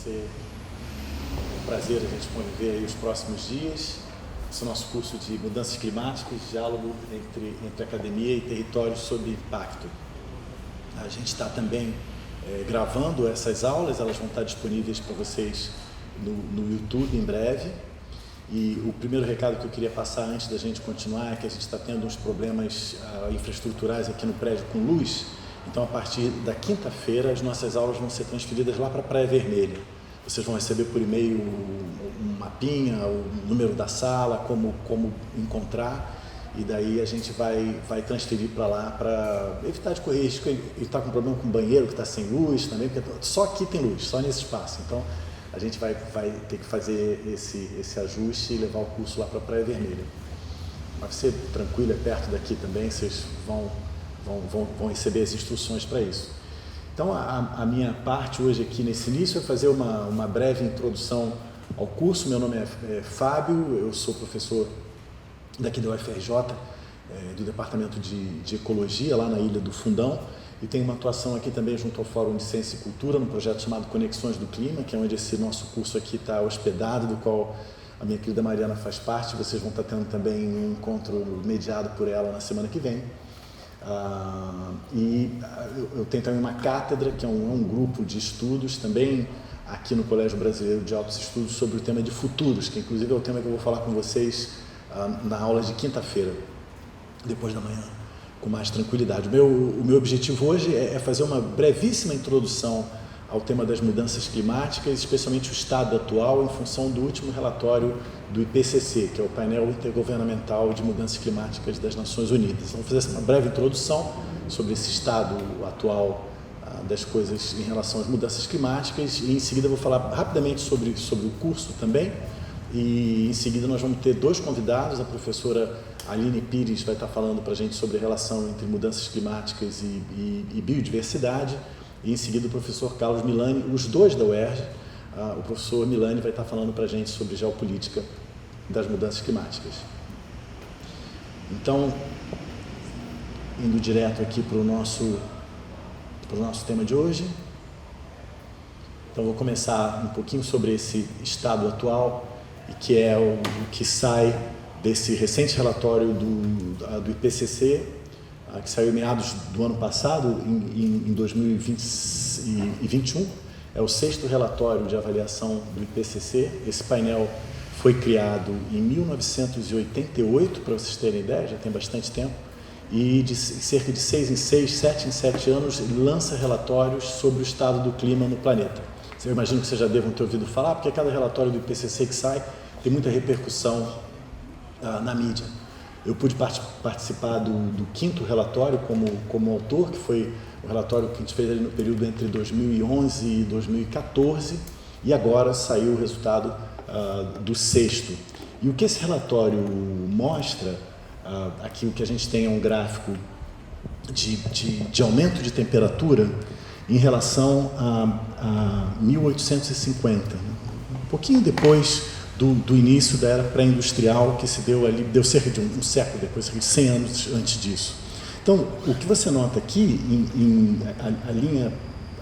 ser um prazer a gente conviver aí os próximos dias. Esse é o nosso curso de mudanças climáticas, diálogo entre academia e territórios sob impacto. A gente está também gravando essas aulas, elas vão estar disponíveis para vocês no YouTube em breve. E o primeiro recado que eu queria passar antes da gente continuar é que a gente está tendo uns problemas infraestruturais aqui no prédio com luz. Então, a partir da quinta-feira, as nossas aulas vão ser transferidas lá para a Praia Vermelha. Vocês vão receber por e-mail um mapinha, o número da sala, como encontrar, e daí a gente vai transferir para lá para evitar de correr risco. Ele está com problema com o banheiro, que está sem luz também, porque só aqui tem luz, só nesse espaço. Então, a gente vai ter que fazer esse ajuste e levar o curso lá para a Praia Vermelha. Vai ser tranquilo, é perto daqui também, vocês vão receber as instruções para isso. Então, a minha parte hoje aqui nesse início é fazer uma breve introdução ao curso. Meu nome é Fábio, eu sou professor daqui da UFRJ, do Departamento de Ecologia, lá na Ilha do Fundão, e tenho uma atuação aqui também junto ao Fórum de Ciência e Cultura, num projeto chamado Conexões do Clima, que é onde esse nosso curso aqui está hospedado, do qual a minha querida Mariana faz parte. Vocês vão estar tendo também um encontro mediado por ela na semana que vem. Eu tenho também uma cátedra, que é um grupo de estudos, também aqui no Colégio Brasileiro de Altos Estudos, sobre o tema de futuros, que inclusive é o tema que eu vou falar com vocês na aula de quinta-feira, depois da manhã, com mais tranquilidade. O meu objetivo hoje é fazer uma brevíssima introdução ao tema das mudanças climáticas, especialmente o estado atual, em função do último relatório do IPCC, que é o Painel Intergovernamental de Mudanças Climáticas das Nações Unidas. Vamos fazer uma breve introdução sobre esse estado atual das coisas em relação às mudanças climáticas, e em seguida vou falar rapidamente sobre o curso também, e em seguida nós vamos ter dois convidados. A professora Aline Pires vai estar falando para a gente sobre a relação entre mudanças climáticas e biodiversidade, e em seguida o professor Carlos Milani, os dois da UERJ. O professor Milani vai estar falando para a gente sobre geopolítica das mudanças climáticas. Então, indo direto aqui para o nosso tema de hoje. Então, vou começar um pouquinho sobre esse estado atual, e que é o que sai desse recente relatório do IPCC, que saiu em meados do ano passado, em 2021. É o sexto relatório de avaliação do IPCC. Esse painel foi criado em 1988, para vocês terem ideia, já tem bastante tempo, e de cerca de 6 em 6, 7 em 7 anos, ele lança relatórios sobre o estado do clima no planeta. Eu imagino que vocês já devam ter ouvido falar, porque cada relatório do IPCC que sai tem muita repercussão na mídia. Eu pude participar do quinto relatório como autor, que foi o relatório que a gente fez ali no período entre 2011 e 2014, e agora saiu o resultado do sexto. E o que esse relatório mostra, aqui o que a gente tem é um gráfico de aumento de temperatura em relação a 1850, um pouquinho depois do início da era pré-industrial, que se deu ali, deu cerca de um século depois, cerca de 100 anos antes disso. Então, o que você nota aqui, a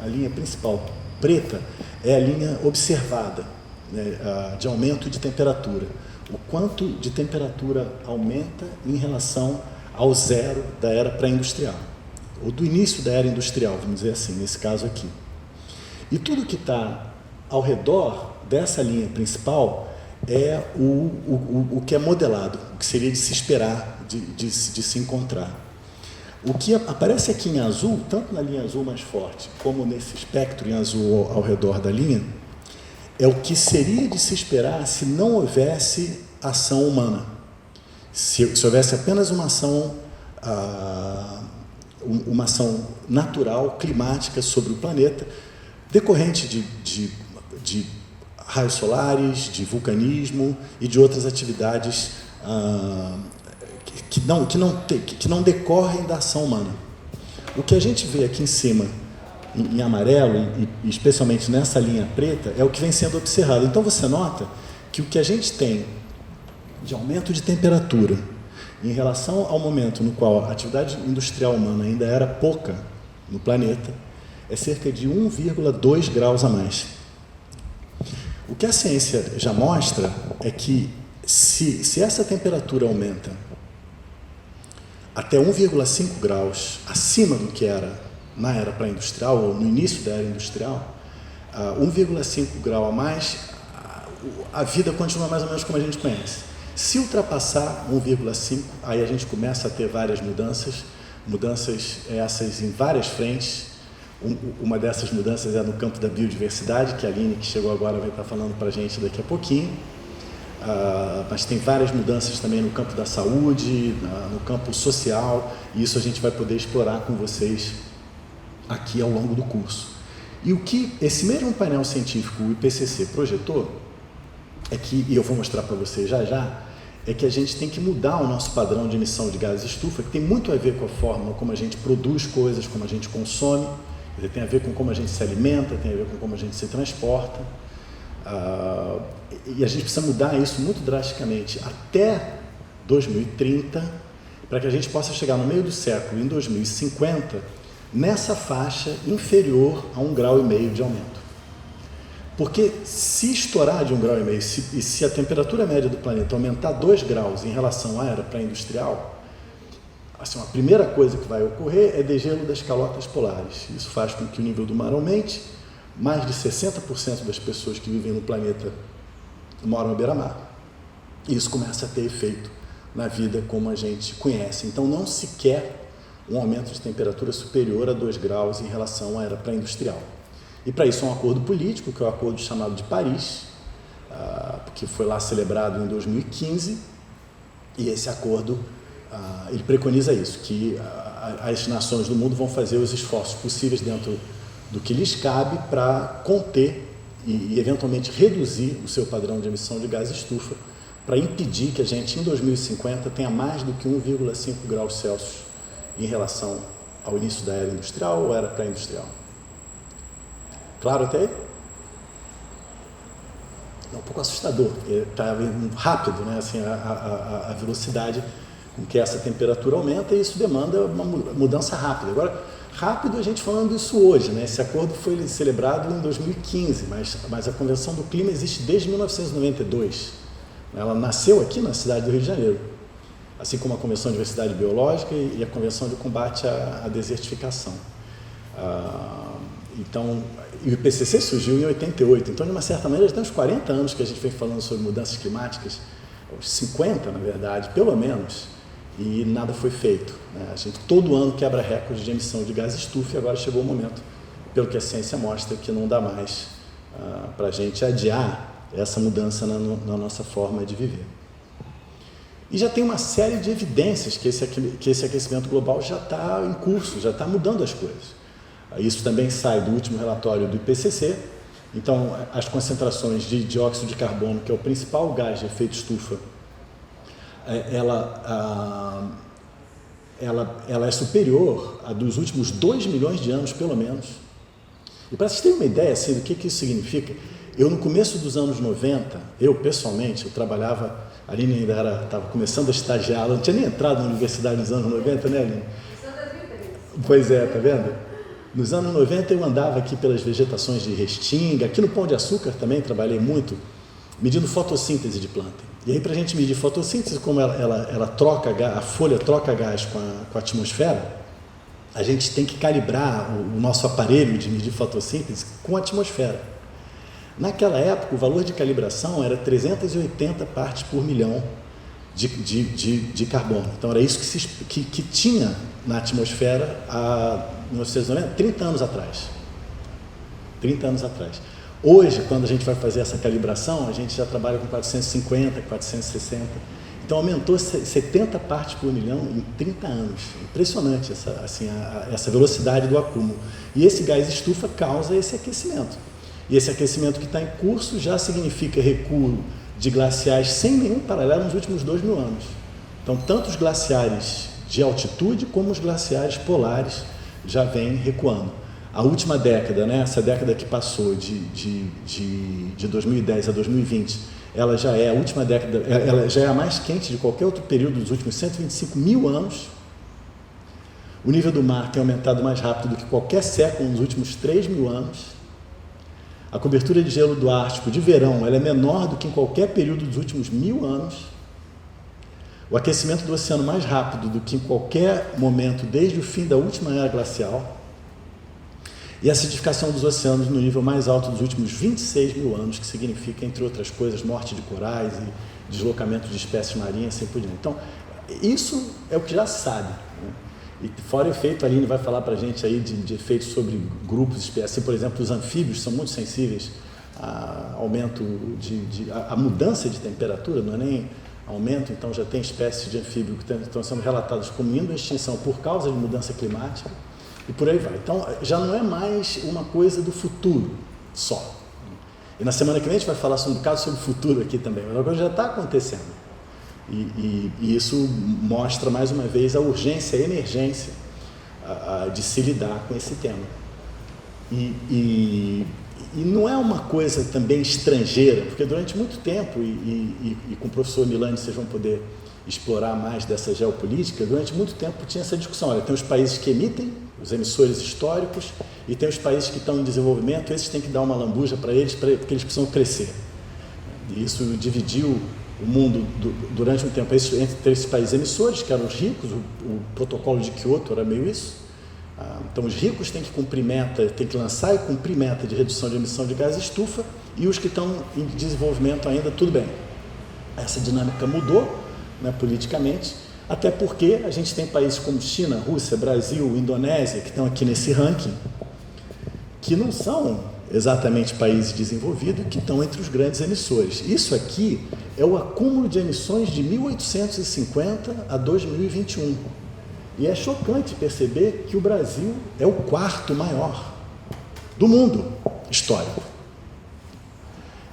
linha principal preta, é a linha observada, né, de aumento de temperatura. O quanto de temperatura aumenta em relação ao zero da era pré-industrial, ou do início da era industrial, vamos dizer assim, nesse caso aqui. E tudo que está ao redor dessa linha principal é o que é modelado, o que seria de se esperar, de se encontrar. O que aparece aqui em azul, tanto na linha azul mais forte, como nesse espectro em azul ao redor da linha, é o que seria de se esperar se não houvesse ação humana. Se houvesse apenas uma ação natural, climática sobre o planeta, decorrente de raios solares, de vulcanismo e de outras atividades que não decorrem da ação humana. O que a gente vê aqui em cima, em amarelo, e especialmente nessa linha preta, é o que vem sendo observado. Então você nota que o que a gente tem de aumento de temperatura em relação ao momento no qual a atividade industrial humana ainda era pouca no planeta, é cerca de 1,2 graus a mais. O que a ciência já mostra é que se essa temperatura aumenta até 1,5 graus acima do que era na era pré-industrial ou no início da era industrial, 1,5 grau a mais, a vida continua mais ou menos como a gente conhece. Se ultrapassar 1,5, aí a gente começa a ter várias mudanças essas em várias frentes. Uma dessas mudanças é no campo da biodiversidade, que a Aline, que chegou agora, vai estar falando para a gente daqui a pouquinho. Mas tem várias mudanças também no campo da saúde, no campo social, e isso a gente vai poder explorar com vocês aqui ao longo do curso. E o que esse mesmo painel científico, o IPCC, projetou, é que, e eu vou mostrar para vocês já, é que a gente tem que mudar o nosso padrão de emissão de gases de estufa, que tem muito a ver com a forma como a gente produz coisas, como a gente consome, tem a ver com como a gente se alimenta, tem a ver com como a gente se transporta. E a gente precisa mudar isso muito drasticamente até 2030, para que a gente possa chegar no meio do século, em 2050, nessa faixa inferior a 1,5 grau de aumento. Porque se estourar de 1,5 grau, e se a temperatura média do planeta aumentar 2 graus em relação à era pré-industrial, assim, a primeira coisa que vai ocorrer é degelo das calotas polares. Isso faz com que o nível do mar aumente. Mais de 60% das pessoas que vivem no planeta moram à beira-mar. E isso começa a ter efeito na vida como a gente conhece. Então, não se quer um aumento de temperatura superior a 2 graus em relação à era pré-industrial. E para isso, um acordo político, que é o acordo chamado de Paris, que foi lá celebrado em 2015, e esse acordo ele preconiza isso, que as nações do mundo vão fazer os esforços possíveis dentro do que lhes cabe para conter e eventualmente reduzir o seu padrão de emissão de gás estufa, para impedir que a gente, em 2050, tenha mais do que 1,5 graus Celsius em relação ao início da era industrial ou era pré-industrial. Claro até aí? É um pouco assustador, está rápido, né? Assim, a velocidade com que essa temperatura aumenta, e isso demanda uma mudança rápida. Agora, rápido a gente falando isso hoje, né? Esse acordo foi celebrado em 2015, mas a Convenção do Clima existe desde 1992. Ela nasceu aqui na cidade do Rio de Janeiro, assim como a Convenção de Diversidade Biológica e a Convenção de Combate à Desertificação. Então, e o IPCC surgiu em 88, então de uma certa maneira já tem uns 40 anos que a gente vem falando sobre mudanças climáticas, uns 50 na verdade, pelo menos, e nada foi feito, né? A gente todo ano quebra recorde de emissão de gás estufa, e agora chegou o momento, pelo que a ciência mostra, que não dá mais para a gente adiar essa mudança na nossa forma de viver. E já tem uma série de evidências que esse aquecimento global já está em curso, já está mudando as coisas. Isso também sai do último relatório do IPCC. Então, as concentrações de dióxido de carbono, que é o principal gás de efeito estufa, ela é superior à dos últimos 2 milhões de anos, pelo menos. E para vocês terem uma ideia assim, do que isso significa, eu no começo dos anos 90, pessoalmente, eu trabalhava, a Aline ainda estava começando a estagiar, ela não tinha nem entrado na universidade nos anos 90, né, Aline? Pois é, tá vendo? Nos anos 90 eu andava aqui pelas vegetações de Restinga, aqui no Pão de Açúcar também trabalhei muito, medindo fotossíntese de planta. E aí, para a gente medir fotossíntese, como ela troca, a folha troca gás com a atmosfera, a gente tem que calibrar o nosso aparelho de medir fotossíntese com a atmosfera. Naquela época, o valor de calibração era 380 partes por milhão de carbono. Então, era isso que tinha na atmosfera há 1990, 30 anos atrás. 30 anos atrás. Hoje, quando a gente vai fazer essa calibração, a gente já trabalha com 450, 460. Então, aumentou 70 partes por milhão em 30 anos. Impressionante essa velocidade do acúmulo. E esse gás estufa causa esse aquecimento. E esse aquecimento que está em curso já significa recuo de glaciais sem nenhum paralelo nos últimos 2.000 anos. Então, tanto os glaciares de altitude como os glaciares polares já vêm recuando. A última década, né, essa década que passou de 2010 a 2020, ela já é a última década, ela já é a mais quente de qualquer outro período dos últimos 125.000 anos. O nível do mar tem aumentado mais rápido do que qualquer século nos últimos 3.000 anos. A cobertura de gelo do Ártico de verão ela é menor do que em qualquer período dos últimos 1000 anos. O aquecimento do oceano mais rápido do que em qualquer momento desde o fim da última era glacial. E a acidificação dos oceanos no nível mais alto dos últimos 26 mil anos, que significa, entre outras coisas, morte de corais e deslocamento de espécies marinhas, assim por diante. Então, isso é o que já se sabe, né? E fora o efeito, a Aline vai falar para a gente aí de efeitos sobre grupos, espécies. Assim, por exemplo, os anfíbios são muito sensíveis a aumento a mudança de temperatura, não é nem aumento, então já tem espécies de anfíbio que estão sendo relatadas como indo à extinção por causa de mudança climática. E por aí vai. Então, já não é mais uma coisa do futuro só. E na semana que vem a gente vai falar um bocado sobre o futuro aqui também, mas agora já está acontecendo. E isso mostra, mais uma vez, a urgência, a emergência de se lidar com esse tema. E não é uma coisa também estrangeira, porque durante muito tempo, e com o professor Milani vocês vão poder explorar mais dessa geopolítica, durante muito tempo tinha essa discussão. Olha, tem os países que emitem, os emissores históricos, e tem os países que estão em desenvolvimento, esses têm que dar uma lambuja para eles, porque eles precisam crescer. E isso dividiu o mundo durante um tempo entre esses países emissores, que eram os ricos, o protocolo de Kyoto era meio isso. Então os ricos têm que cumprir meta, têm que lançar e cumprir meta de redução de emissão de gás estufa, e os que estão em desenvolvimento ainda, tudo bem. Essa dinâmica mudou, né, politicamente, até porque a gente tem países como China, Rússia, Brasil, Indonésia, que estão aqui nesse ranking, que não são exatamente países desenvolvidos, que estão entre os grandes emissores. Isso aqui é o acúmulo de emissões de 1850 a 2021. E é chocante perceber que o Brasil é o quarto maior do mundo histórico.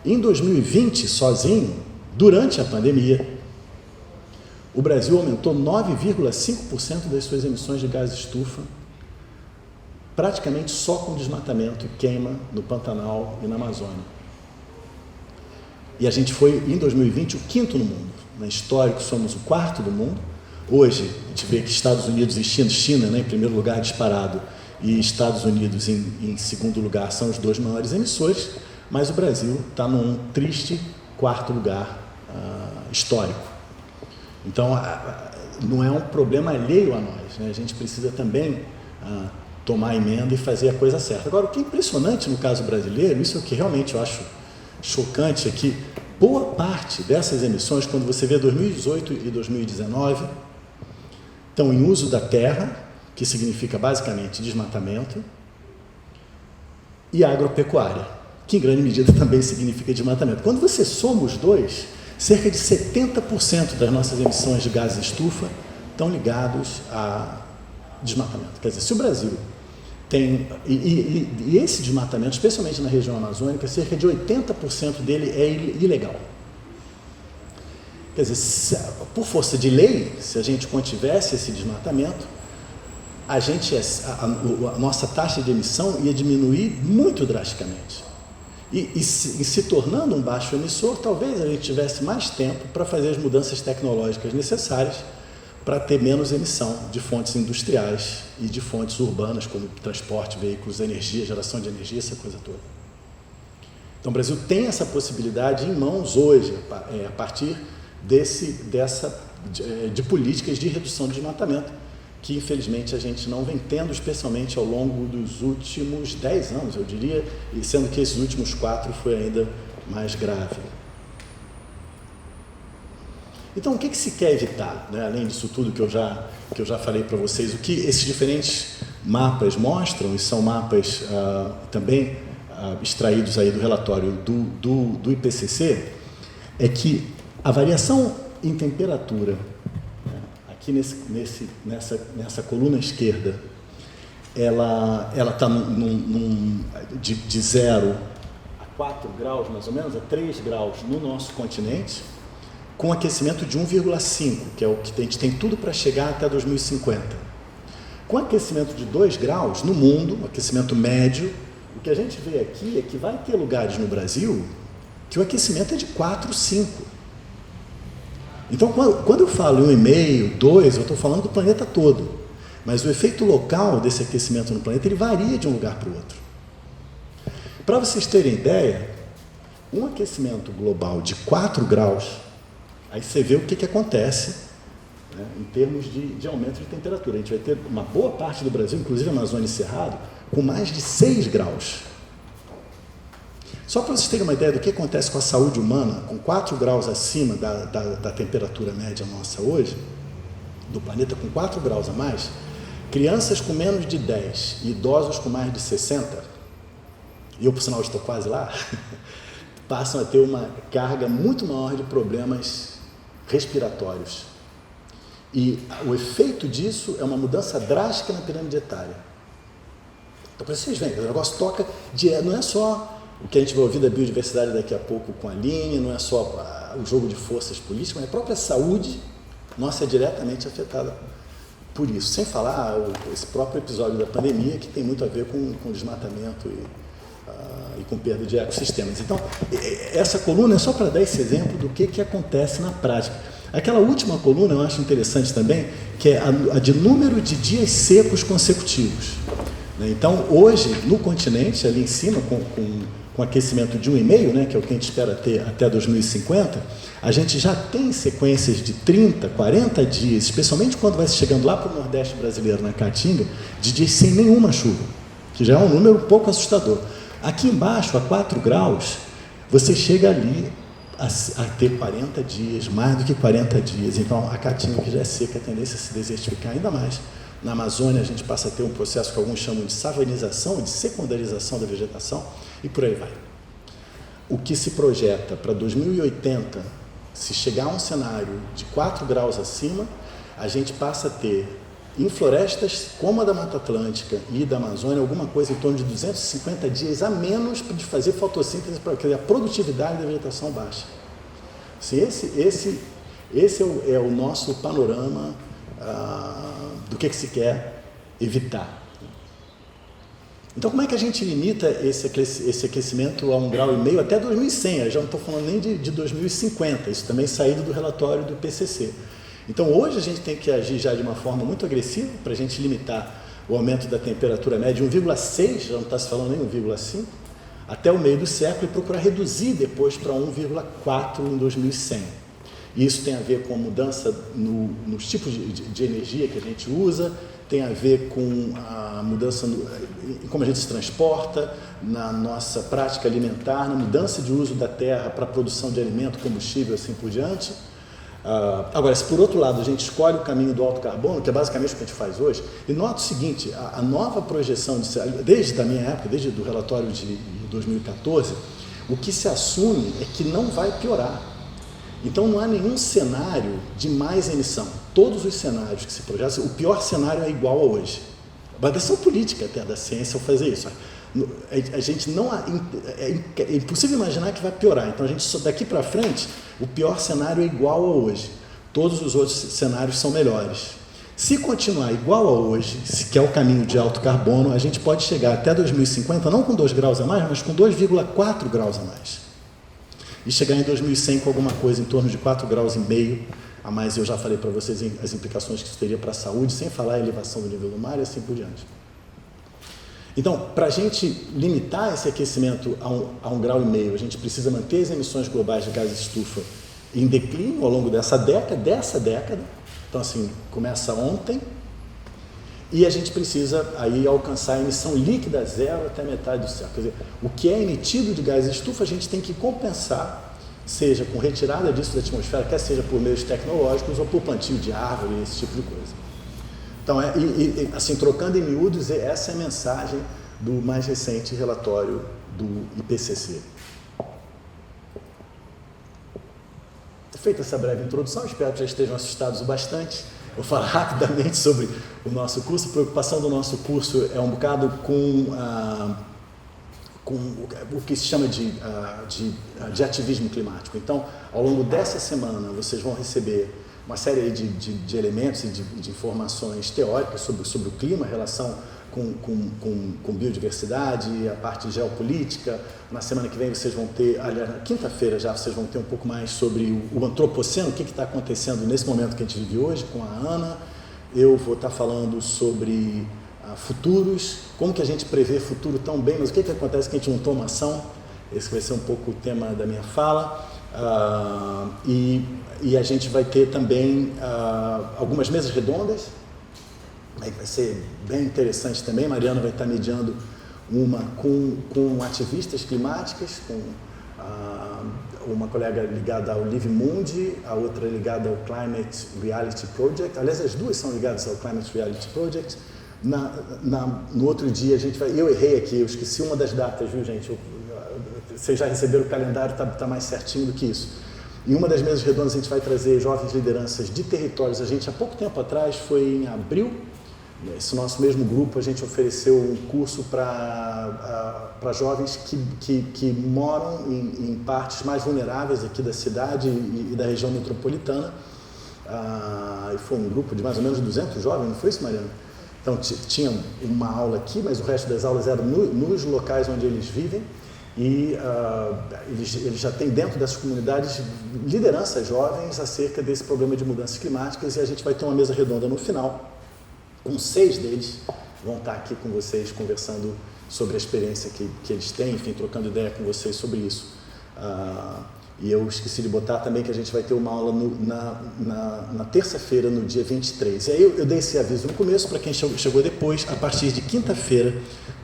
Em 2020, sozinho, durante a pandemia, o Brasil aumentou 9,5% das suas emissões de gás estufa, praticamente só com desmatamento e queima no Pantanal e na Amazônia. E a gente foi, em 2020, o quinto no mundo. Na histórico, somos o quarto do mundo. Hoje, a gente vê que Estados Unidos e China, né, em primeiro lugar disparado, e Estados Unidos em segundo lugar são os dois maiores emissores, mas o Brasil está num triste quarto lugar histórico. Então, não é um problema alheio a nós, né? A gente precisa também tomar a emenda e fazer a coisa certa. Agora, o que é impressionante no caso brasileiro, isso é o que realmente eu acho chocante, é que boa parte dessas emissões, quando você vê 2018 e 2019, estão em uso da terra, que significa basicamente desmatamento, e agropecuária, que em grande medida também significa desmatamento. Quando você soma os dois, cerca de 70% das nossas emissões de gases estufa estão ligados a desmatamento. Quer dizer, se o Brasil tem... E esse desmatamento, especialmente na região amazônica, cerca de 80% dele é ilegal. Quer dizer, por força de lei, se a gente contivesse esse desmatamento, a nossa taxa de emissão ia diminuir muito drasticamente. E se tornando um baixo emissor, talvez a gente tivesse mais tempo para fazer as mudanças tecnológicas necessárias para ter menos emissão de fontes industriais e de fontes urbanas, como transporte, veículos, energia, geração de energia, essa coisa toda. Então, o Brasil tem essa possibilidade em mãos hoje, a partir de políticas de redução do desmatamento, que infelizmente a gente não vem tendo, especialmente ao longo dos últimos 10 anos, eu diria, e sendo que esses últimos 4 foi ainda mais grave. Então, o que se quer evitar, né? Além disso tudo que eu já falei para vocês, o que esses diferentes mapas mostram, e são mapas também extraídos aí do relatório do IPCC, é que a variação em temperatura, aqui nessa coluna esquerda, ela está de 0 a 4 graus, mais ou menos, a 3 graus no nosso continente, com aquecimento de 1,5, que é o que a gente tem tudo para chegar até 2050. Com aquecimento de 2 graus no mundo, aquecimento médio, o que a gente vê aqui é que vai ter lugares no Brasil que o aquecimento é de 4, 5. Então, quando eu falo 1,5, 2, eu estou falando do planeta todo. Mas o efeito local desse aquecimento no planeta, ele varia de um lugar para o outro. Para vocês terem ideia, um aquecimento global de 4 graus, aí você vê o que acontece, né, em termos de aumento de temperatura. A gente vai ter uma boa parte do Brasil, inclusive a Amazônia e Cerrado, com mais de 6 graus. Só para vocês terem uma ideia do que acontece com a saúde humana, com 4 graus acima da temperatura média nossa hoje, do planeta com 4 graus a mais, crianças com menos de 10 e idosos com mais de 60, e eu, por sinal, estou quase lá, passam a ter uma carga muito maior de problemas respiratórios. E o efeito disso é uma mudança drástica na pirâmide etária. Então, para vocês verem, o negócio toca não é só o que a gente vai ouvir da biodiversidade daqui a pouco com a Aline, não é só o jogo de forças políticas, mas a própria saúde nossa é diretamente afetada por isso. Sem falar esse próprio episódio da pandemia, que tem muito a ver com desmatamento e com perda de ecossistemas. Então, essa coluna é só para dar esse exemplo do que acontece na prática. Aquela última coluna eu acho interessante também, que é a de número de dias secos consecutivos. Então, hoje, no continente, ali em cima, com aquecimento de 1,5, né, que é o que a gente espera ter até 2050, a gente já tem sequências de 30, 40 dias, especialmente quando vai chegando lá para o Nordeste brasileiro, na Caatinga, de dias sem nenhuma chuva, que já é um número um pouco assustador. Aqui embaixo, a 4 graus, você chega ali a ter 40 dias, mais do que 40 dias. Então, a Caatinga, que já é seca, a tendência a se desertificar ainda mais. Na Amazônia, a gente passa a ter um processo que alguns chamam de savanização, de secundarização da vegetação, e por aí vai. O que se projeta para 2080, se chegar a um cenário de 4 graus acima, a gente passa a ter, em florestas como a da Mata Atlântica e da Amazônia, alguma coisa em torno de 250 dias a menos de fazer fotossíntese, porque a produtividade da vegetação baixa. Assim, esse é o nosso panorama do que se quer evitar. Então, como é que a gente limita esse aquecimento a 1,5 grau até 2100? Eu já não estou falando nem de 2050, isso também saído do relatório do IPCC. Então, hoje a gente tem que agir já de uma forma muito agressiva para a gente limitar o aumento da temperatura média de 1,6, já não está se falando nem 1,5, até o meio do século, e procurar reduzir depois para 1,4 em 2100. Isso tem a ver com a mudança nos tipos de energia que a gente usa, tem a ver com a mudança em como a gente se transporta, na nossa prática alimentar, na mudança de uso da terra para a produção de alimento, combustível, assim por diante. Agora, se por outro lado a gente escolhe o caminho do alto carbono, que é basicamente o que a gente faz hoje, e nota o seguinte, a nova projeção, desde a minha época, desde o relatório de 2014, o que se assume é que não vai piorar. Então não há nenhum cenário de mais emissão. Todos os cenários que se projetam, o pior cenário é igual a hoje. A decisão política até da ciência ao fazer isso. A gente não é impossível imaginar que vai piorar. Então a gente daqui para frente o pior cenário é igual a hoje. Todos os outros cenários são melhores. Se continuar igual a hoje, que é o caminho de alto carbono, a gente pode chegar até 2050 não com 2 graus a mais, mas com 2,4 graus a mais. E chegar em 2100 com alguma coisa em torno de 4,5 graus a mais. Eu já falei para vocês as implicações que isso teria para a saúde, sem falar a elevação do nível do mar e assim por diante. Então, para a gente limitar esse aquecimento a 1,5 grau, a gente precisa manter as emissões globais de gases de estufa em declínio ao longo dessa década. Então, assim, começa ontem, e a gente precisa aí alcançar a emissão líquida zero até metade do século. Quer dizer, o que é emitido de gás de estufa a gente tem que compensar, seja com retirada disso da atmosfera, quer seja por meios tecnológicos ou por plantio de árvore, esse tipo de coisa. Então, assim, trocando em miúdos, essa é a mensagem do mais recente relatório do IPCC. Feita essa breve introdução, espero que já estejam assustados o bastante. Vou falar rapidamente sobre o nosso curso. A preocupação do nosso curso é um bocado com o que se chama de ativismo climático. Então, ao longo dessa semana, vocês vão receber uma série de elementos e de informações teóricas sobre o clima, a relação com biodiversidade, a parte geopolítica. Na semana que vem vocês vão ter, aliás, na quinta-feira já vocês vão ter um pouco mais sobre o antropoceno, o que está acontecendo nesse momento que a gente vive hoje com a Ana. Eu vou estar falando sobre futuros, como que a gente prevê futuro tão bem, mas o que acontece que a gente não toma ação. Esse vai ser um pouco o tema da minha fala. E a gente vai ter também algumas mesas redondas, aí vai ser bem interessante também. Mariana vai estar mediando uma com ativistas climáticas, com uma colega ligada ao Live Mundi, a outra ligada ao Climate Reality Project. Aliás, as duas são ligadas ao Climate Reality Project. No outro dia a gente vai... Eu errei aqui, eu esqueci uma das datas, viu, gente? Vocês já receberam o calendário, tá mais certinho do que isso. Em uma das mesas redondas a gente vai trazer jovens lideranças de territórios. A gente, há pouco tempo atrás, foi em abril, esse nosso mesmo grupo, a gente ofereceu um curso para jovens que moram em partes mais vulneráveis aqui da cidade e da região metropolitana. E foi um grupo de mais ou menos 200 jovens, não foi isso, Mariana? Então, tinha uma aula aqui, mas o resto das aulas eram nos locais onde eles vivem. E eles já têm dentro dessas comunidades lideranças jovens acerca desse problema de mudanças climáticas, e a gente vai ter uma mesa redonda no final, com 6 deles vão estar aqui com vocês conversando sobre a experiência que eles têm, enfim, trocando ideia com vocês sobre isso. E eu esqueci de botar também que a gente vai ter uma aula na terça-feira, no dia 23. E aí eu dei esse aviso no começo, para quem chegou depois, a partir de quinta-feira,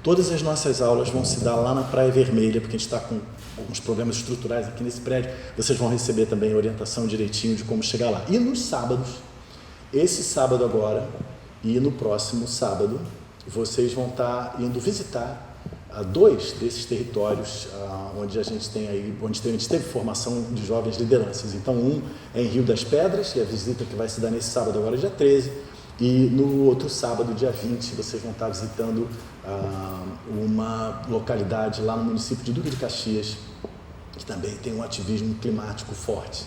todas as nossas aulas vão se dar lá na Praia Vermelha, porque a gente está com alguns problemas estruturais aqui nesse prédio. Vocês vão receber também a orientação direitinho de como chegar lá. E nos sábados, esse sábado agora e no próximo sábado, vocês vão estar indo visitar 2 desses territórios onde a gente tem aí, onde teve formação de jovens lideranças. Então, um é em Rio das Pedras, que é a visita que vai se dar nesse sábado agora, dia 13, e no outro sábado, dia 20, vocês vão estar visitando uma localidade lá no município de Duque de Caxias, que também tem um ativismo climático forte.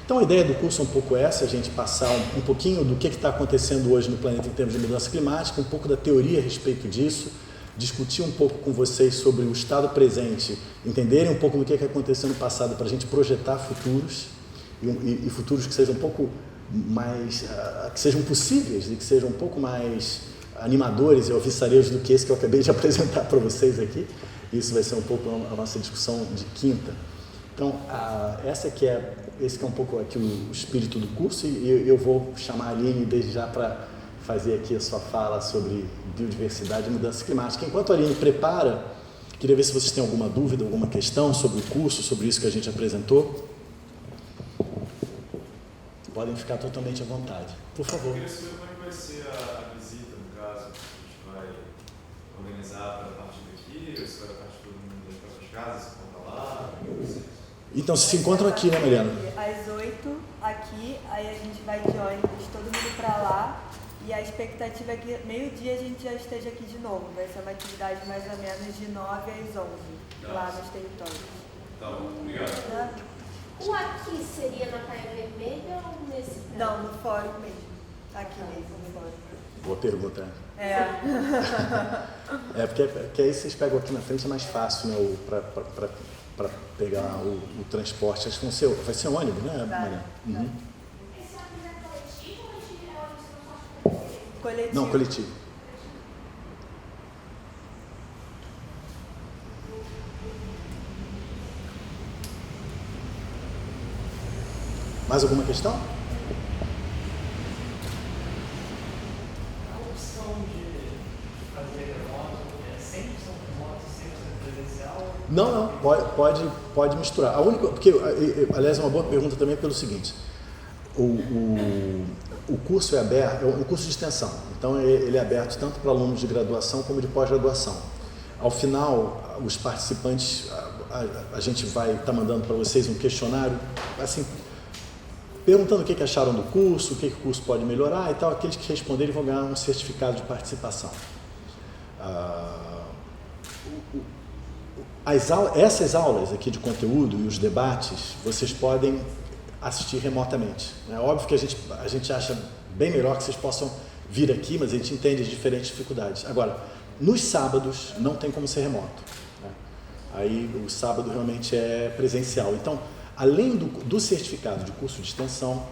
Então, a ideia do curso é um pouco essa, a gente passar um pouquinho do que está acontecendo hoje no planeta em termos de mudança climática, um pouco da teoria a respeito disso, discutir um pouco com vocês sobre o estado presente, entenderem um pouco do que aconteceu no passado para a gente projetar futuros, e futuros que sejam um pouco mais, que sejam possíveis e que sejam um pouco mais animadores e alvissareiros do que esse que eu acabei de apresentar para vocês aqui. Isso vai ser um pouco a nossa discussão de quinta. Então, esse que é um pouco aqui o espírito do curso, e eu vou chamar a Aline desde já para fazer aqui a sua fala sobre biodiversidade e mudança climática. Enquanto a Aline prepara, queria ver se vocês têm alguma dúvida, alguma questão sobre o curso, sobre isso que a gente apresentou. Podem ficar totalmente à vontade. Por favor. Eu queria saber como é que vai ser a visita, no caso, que a gente vai organizar para a partir daqui, ou se vai a partir de todo mundo das próprias casas, se encontra lá, Então, se encontram aqui, né, Mariana? Às 8 aqui, aí a gente vai de ônibus, todo mundo para lá, e a expectativa é que meio-dia a gente já esteja aqui de novo. Vai ser uma atividade mais ou menos de 9 às 11, lá nos territórios. Tá bom, obrigado. O aqui seria na Praia Vermelha ou nesse prédio? Não, no fórum mesmo. Aqui mesmo, no fórum. Boa pergunta. Porque aí vocês pegam aqui na frente, é mais fácil, né, para pegar o transporte. Acho que vai ser ônibus, né, Mariana? Uhum. Esse ônibus é coletivo ou é ônibus transporte coletivo? Não, coletivo. Mais alguma questão? A opção de fazer remoto é 100% remoto, 100% presencial? Não, pode misturar. Porque, aliás, é uma boa pergunta também pelo seguinte, o curso é aberto, é um curso de extensão, então ele é aberto tanto para alunos de graduação como de pós-graduação. Ao final, os participantes, a gente vai estar mandando para vocês um questionário, assim, perguntando o que acharam do curso, o que o curso pode melhorar e tal. Aqueles que responderem vão ganhar um certificado de participação. Essas aulas aqui de conteúdo e os debates, vocês podem assistir remotamente. É óbvio que a gente acha bem melhor que vocês possam vir aqui, mas a gente entende as diferentes dificuldades. Agora, nos sábados não tem como ser remoto, né? Aí o sábado realmente é presencial. Então, além do certificado de curso de extensão,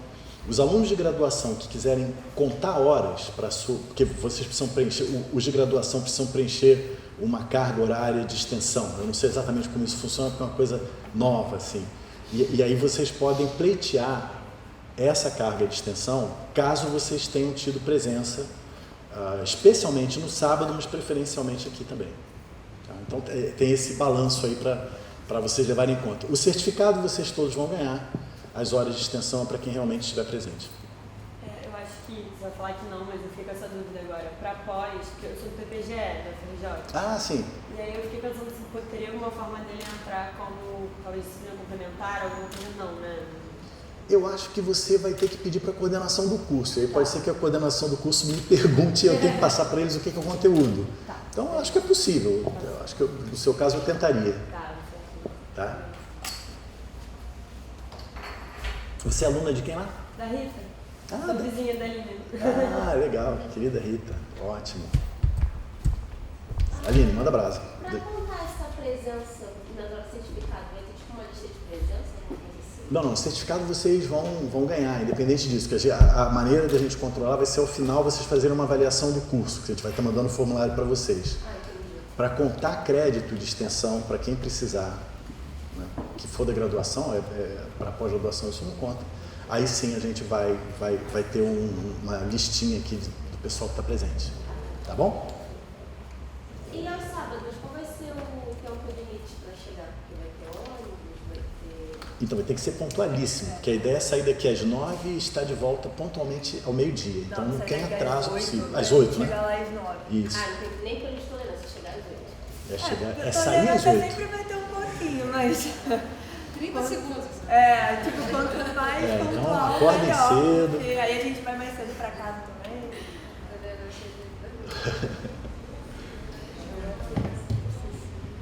Os alunos de graduação que quiserem contar horas para porque vocês precisam preencher, os de graduação precisam preencher uma carga horária de extensão. Eu não sei exatamente como isso funciona, porque é uma coisa nova, assim. E aí vocês podem pleitear essa carga de extensão caso vocês tenham tido presença, especialmente no sábado, mas preferencialmente aqui também. Tá? Então tem esse balanço aí para vocês levarem em conta. O certificado vocês todos vão ganhar, as horas de extensão para quem realmente estiver presente. Eu acho que você vai falar que não, mas eu fiquei com essa dúvida agora. Para pós, porque eu sou do PPGE, da FRJ. Ah, sim. E aí eu fiquei pensando se teria alguma forma dele entrar como talvez disciplina complementar, alguma coisa não, né? Eu acho que você vai ter que pedir para a coordenação do curso. E aí pode ser que a coordenação do curso me pergunte e eu tenho que passar para eles o que é o conteúdo. Tá. Então, eu acho que é possível. Eu acho que no seu caso eu tentaria. Tá? Você é aluna de quem lá? Da Rita. Ah, Sou vizinha da Aline. Ah, legal. Querida Rita. Ótimo. Aline, manda brasa. Para contar essa presença nas horas de certificado, vai ter tipo uma lista de presença, alguma coisa assim? Não, o certificado vocês vão ganhar, independente disso. Que a maneira da gente controlar vai ser ao final vocês fazerem uma avaliação do curso, que a gente vai estar mandando o formulário para vocês. Para contar crédito de extensão para quem precisar, né, que for da graduação, para pós-graduação isso não conta. Aí sim a gente vai ter uma listinha aqui do pessoal que está presente. Tá bom? E aos sábados, qual vai ser o tempo limite para chegar? Porque vai ter ônibus, vai ter... Então vai ter que ser pontualíssimo, porque a ideia é sair daqui às 9 e estar de volta pontualmente ao meio-dia. Então não tem atraso possível. Às 8, né? Chegar lá às 9. Isso. Ah, não tem nem pela tolerância, chegar às 8. É sair às 8. Sempre vai ter um pouquinho, mas... 30 segundos. Quanto mais Então pontual, acordem melhor, cedo. porque aí a gente vai mais cedo pra casa também.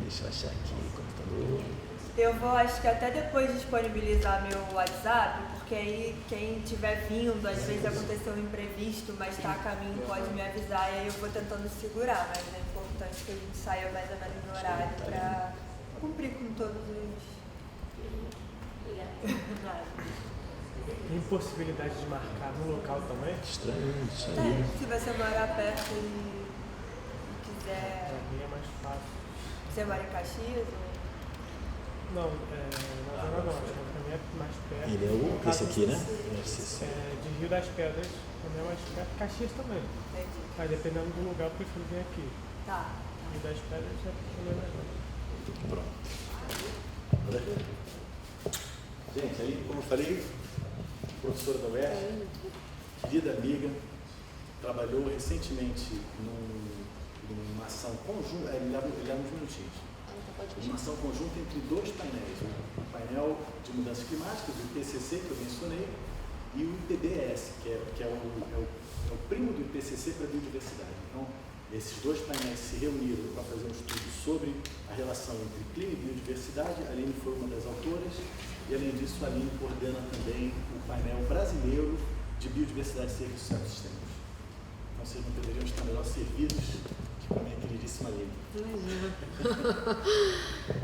Deixa eu achar aqui o computador. Eu vou, acho que até depois disponibilizar meu WhatsApp, porque aí quem estiver vindo, às vezes aconteceu um imprevisto, mas está a caminho, pode me avisar, e aí eu vou tentando segurar, mas é importante que a gente saia mais ou menos no horário para cumprir com todos os... Impossibilidade de marcar no local também? Estranho isso aí. Se você morar perto e quiser... Pra mim é mais fácil. Você mora em Caxias? Ou... Não, na Zona Norte, mas pra mim é mais perto. Ele é esse aqui, né? De Rio das Pedras, pra mim é mais perto. Caxias também. Entendi. Mas dependendo do lugar, eu prefiro vir aqui. Tá. Rio das Pedras é também melhor. Pronto. Gente, aí, como eu falei, professora da UERJ, querida amiga, trabalhou recentemente numa ação conjunta, ele leva uns minutinhos, uma ação conjunta entre dois painéis, o painel de mudanças climáticas, o IPCC, que eu mencionei, e o IPBS, que é o primo do IPCC para a biodiversidade. Então, esses dois painéis se reuniram para fazer um estudo sobre a relação entre clima e biodiversidade. A Aline foi uma das autoras. E, além disso, a Aline coordena também o painel brasileiro de biodiversidade e serviços ecossistêmicos. Então, vocês não poderiam estar melhor servidos que com a minha queridíssima Aline.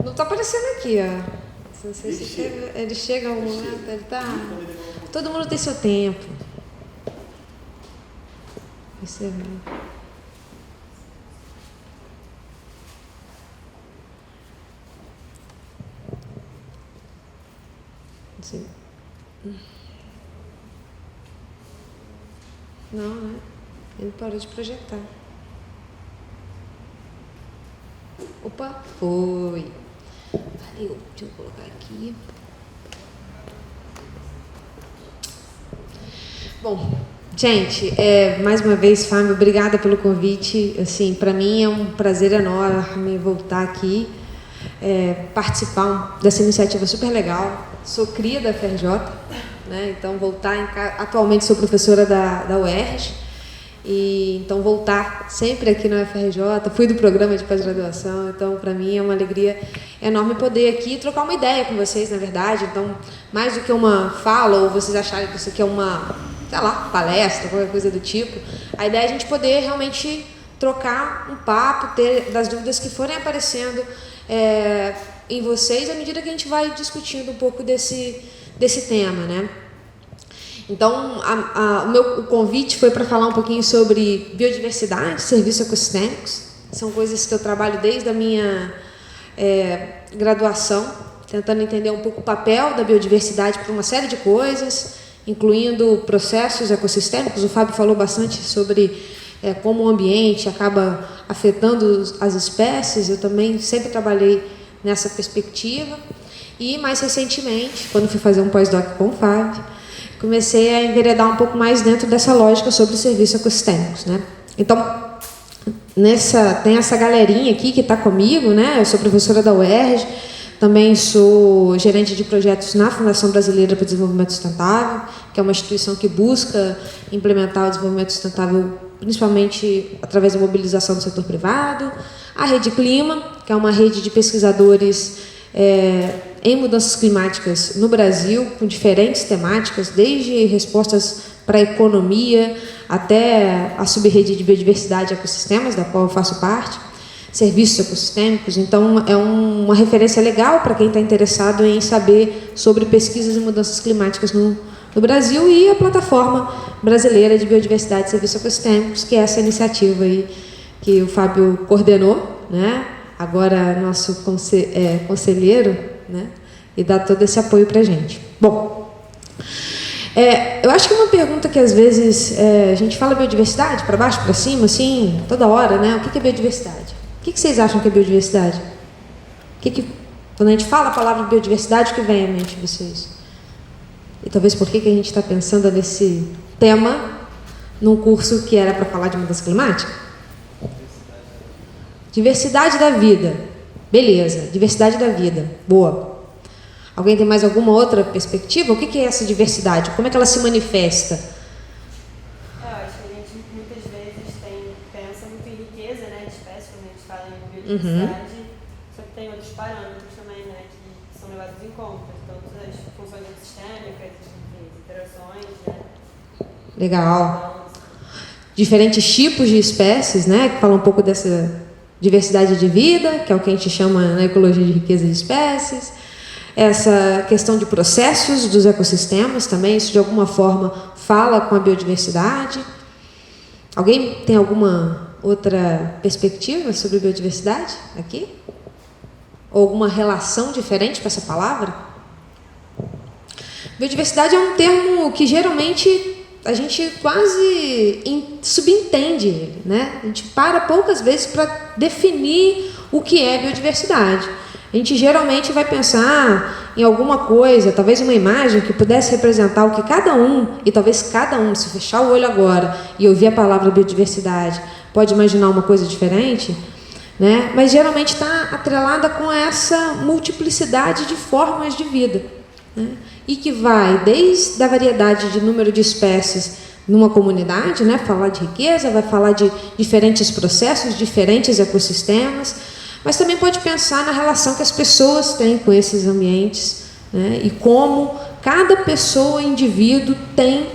Não está aparecendo aqui, ó. Não sei se chega. Ele chega um momento, ele tá... Todo mundo tem seu tempo. Isso é bom. Sim. Não, né? Ele parou de projetar. Opa, foi. Valeu, deixa eu colocar aqui. Bom, gente, mais uma vez, Fábio, obrigada pelo convite. Assim, para mim é um prazer enorme voltar aqui, participar dessa iniciativa super legal. Sou cria da FRJ, né? Então atualmente sou professora da UERJ, e então voltar sempre aqui na UFRJ, fui do programa de pós-graduação, então para mim é uma alegria enorme poder aqui trocar uma ideia com vocês, na verdade. Então, mais do que uma fala, ou vocês acharem que isso aqui é uma, sei lá, palestra, qualquer coisa do tipo, a ideia é a gente poder realmente trocar um papo, ter das dúvidas que forem aparecendo em vocês, à medida que a gente vai discutindo um pouco desse tema, né? Então, o convite foi para falar um pouquinho sobre biodiversidade, serviços ecossistêmicos. São coisas que eu trabalho desde a minha graduação, tentando entender um pouco o papel da biodiversidade para uma série de coisas, incluindo processos ecossistêmicos. O Fábio falou bastante sobre como o ambiente acaba afetando as espécies. Eu também sempre trabalhei nessa perspectiva. E, mais recentemente, quando fui fazer um pós-doc com o Fábio, comecei a enveredar um pouco mais dentro dessa lógica sobre os serviços ecossistêmicos, né? Então, tem essa galerinha aqui que está comigo, né? Eu sou professora da UERJ, também sou gerente de projetos na Fundação Brasileira para o Desenvolvimento Sustentável, que é uma instituição que busca implementar o desenvolvimento sustentável principalmente através da mobilização do setor privado. A Rede Clima, que é uma rede de pesquisadores em mudanças climáticas no Brasil, com diferentes temáticas, desde respostas para a economia até a subrede de biodiversidade e ecossistemas, da qual eu faço parte, serviços ecossistêmicos. Então, é uma referência legal para quem está interessado em saber sobre pesquisas e mudanças climáticas no Brasil, e a Plataforma Brasileira de Biodiversidade e Serviços Ecossistêmicos, que é essa iniciativa aí que o Fábio coordenou, né? Agora nosso conselheiro, né? E dá todo esse apoio para a gente. Bom, eu acho que uma pergunta que às vezes a gente fala biodiversidade para baixo, para cima, assim, toda hora, né? O que é biodiversidade? O que vocês acham que é biodiversidade? Quando a gente fala a palavra biodiversidade, o que vem à mente de vocês? E talvez por que a gente está pensando nesse tema num curso que era para falar de mudança climática? Diversidade da vida. Beleza, diversidade da vida. Boa. Alguém tem mais alguma outra perspectiva? O que é essa diversidade? Como é que ela se manifesta? Eu acho que a gente muitas vezes pensa muito em riqueza, né, de espécies, quando a gente fala em biodiversidade, só que tem outros parâmetros também, né, que são levados em conta, tanto as funções ecossistêmicas, as interações, né. Legal. Diferentes tipos de espécies, né, que falam um pouco dessa diversidade de vida, que é o que a gente chama na ecologia de riqueza de espécies. Essa questão de processos dos ecossistemas também, isso de alguma forma fala com a biodiversidade. Alguém tem alguma outra perspectiva sobre biodiversidade aqui? Ou alguma relação diferente com essa palavra? Biodiversidade é um termo que geralmente a gente quase subentende ele, né? A gente para poucas vezes para definir o que é biodiversidade. A gente geralmente vai pensar em alguma coisa, talvez uma imagem que pudesse representar o que cada um, e talvez cada um, se fechar o olho agora e ouvir a palavra biodiversidade, pode imaginar uma coisa diferente, né? Mas geralmente está atrelada com essa multiplicidade de formas de vida, né? E que vai desde a variedade de número de espécies numa comunidade, né? Falar de riqueza, vai falar de diferentes processos, diferentes ecossistemas, mas também pode pensar na relação que as pessoas têm com esses ambientes, né? E como cada pessoa, indivíduo, tem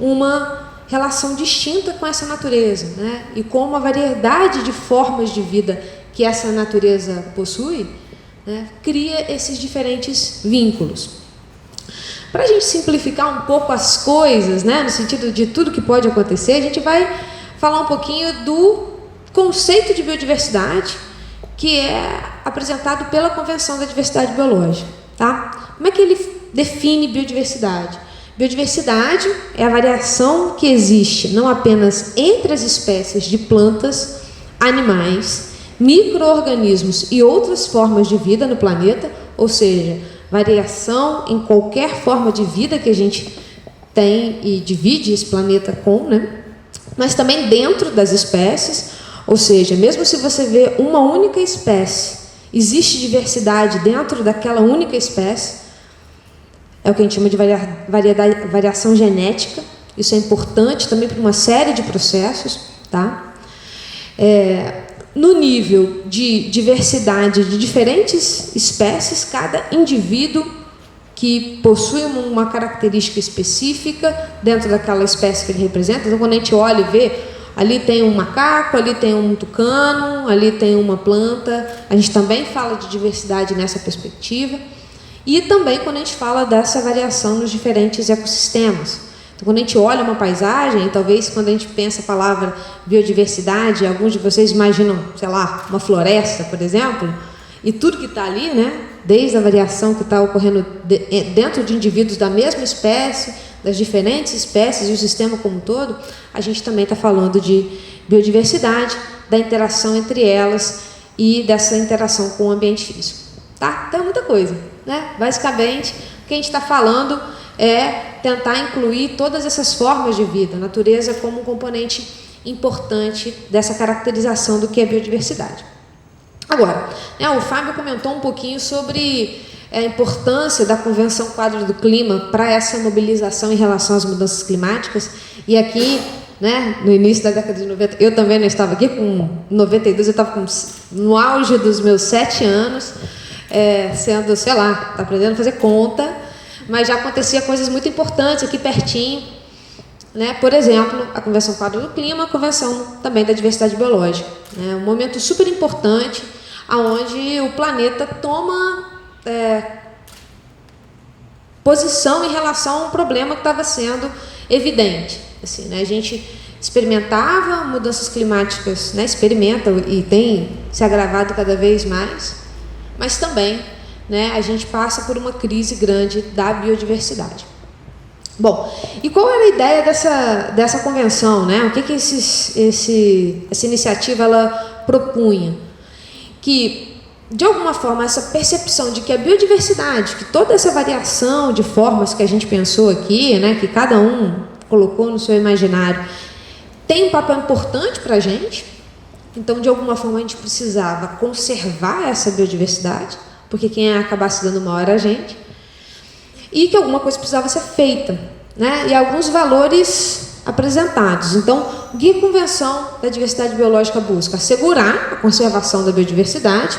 uma relação distinta com essa natureza, né? E como a variedade de formas de vida que essa natureza possui, né, cria esses diferentes vínculos. Para a gente simplificar um pouco as coisas, né, no sentido de tudo que pode acontecer, a gente vai falar um pouquinho do conceito de biodiversidade, que é apresentado pela Convenção da Diversidade Biológica. Tá? Como é que ele define biodiversidade? Biodiversidade é a variação que existe não apenas entre as espécies de plantas, animais, micro-organismos e outras formas de vida no planeta, ou seja, variação em qualquer forma de vida que a gente tem e divide esse planeta com, né? Mas também dentro das espécies, ou seja, mesmo se você vê uma única espécie, existe diversidade dentro daquela única espécie, é o que a gente chama de variação genética. Isso é importante também para uma série de processos, tá? No nível de diversidade de diferentes espécies, cada indivíduo que possui uma característica específica dentro daquela espécie que ele representa. Então, quando a gente olha e vê, ali tem um macaco, ali tem um tucano, ali tem uma planta, a gente também fala de diversidade nessa perspectiva. E também quando a gente fala dessa variação nos diferentes ecossistemas. Então, quando a gente olha uma paisagem, e talvez quando a gente pensa a palavra biodiversidade, alguns de vocês imaginam, sei lá, uma floresta, por exemplo, e tudo que está ali, né? Desde a variação que está ocorrendo dentro de indivíduos da mesma espécie, das diferentes espécies e o sistema como um todo, a gente também está falando de biodiversidade, da interação entre elas e dessa interação com o ambiente físico. Tá? Então é muita coisa, né? Basicamente, o que a gente está falando é tentar incluir todas essas formas de vida, a natureza como um componente importante dessa caracterização do que é biodiversidade. Agora, o Fábio comentou um pouquinho sobre a importância da Convenção Quadro do Clima para essa mobilização em relação às mudanças climáticas, e aqui, né, no início da década de 90, eu também não estava aqui, com 92, eu estava no auge dos meus 7 anos, sendo, sei lá, tá aprendendo a fazer conta, mas já acontecia coisas muito importantes aqui pertinho, né? Por exemplo, a Convenção Quadro do Clima, a Convenção também da Diversidade Biológica, né? Um momento super importante, onde o planeta toma posição em relação a um problema que estava sendo evidente. Assim, né? A gente experimentava mudanças climáticas, né? Experimenta e tem se agravado cada vez mais, mas também, né, a gente passa por uma crise grande da biodiversidade. Bom, e qual era a ideia dessa convenção, né? O que essa iniciativa ela propunha? Que, de alguma forma, essa percepção de que a biodiversidade, que toda essa variação de formas que a gente pensou aqui, né, que cada um colocou no seu imaginário, tem um papel importante para a gente. Então, de alguma forma, a gente precisava conservar essa biodiversidade, porque quem ia acabar se dando mal era a gente, e que alguma coisa precisava ser feita, né? E alguns valores apresentados. Então, o Guia Convenção da Diversidade Biológica busca assegurar a conservação da biodiversidade,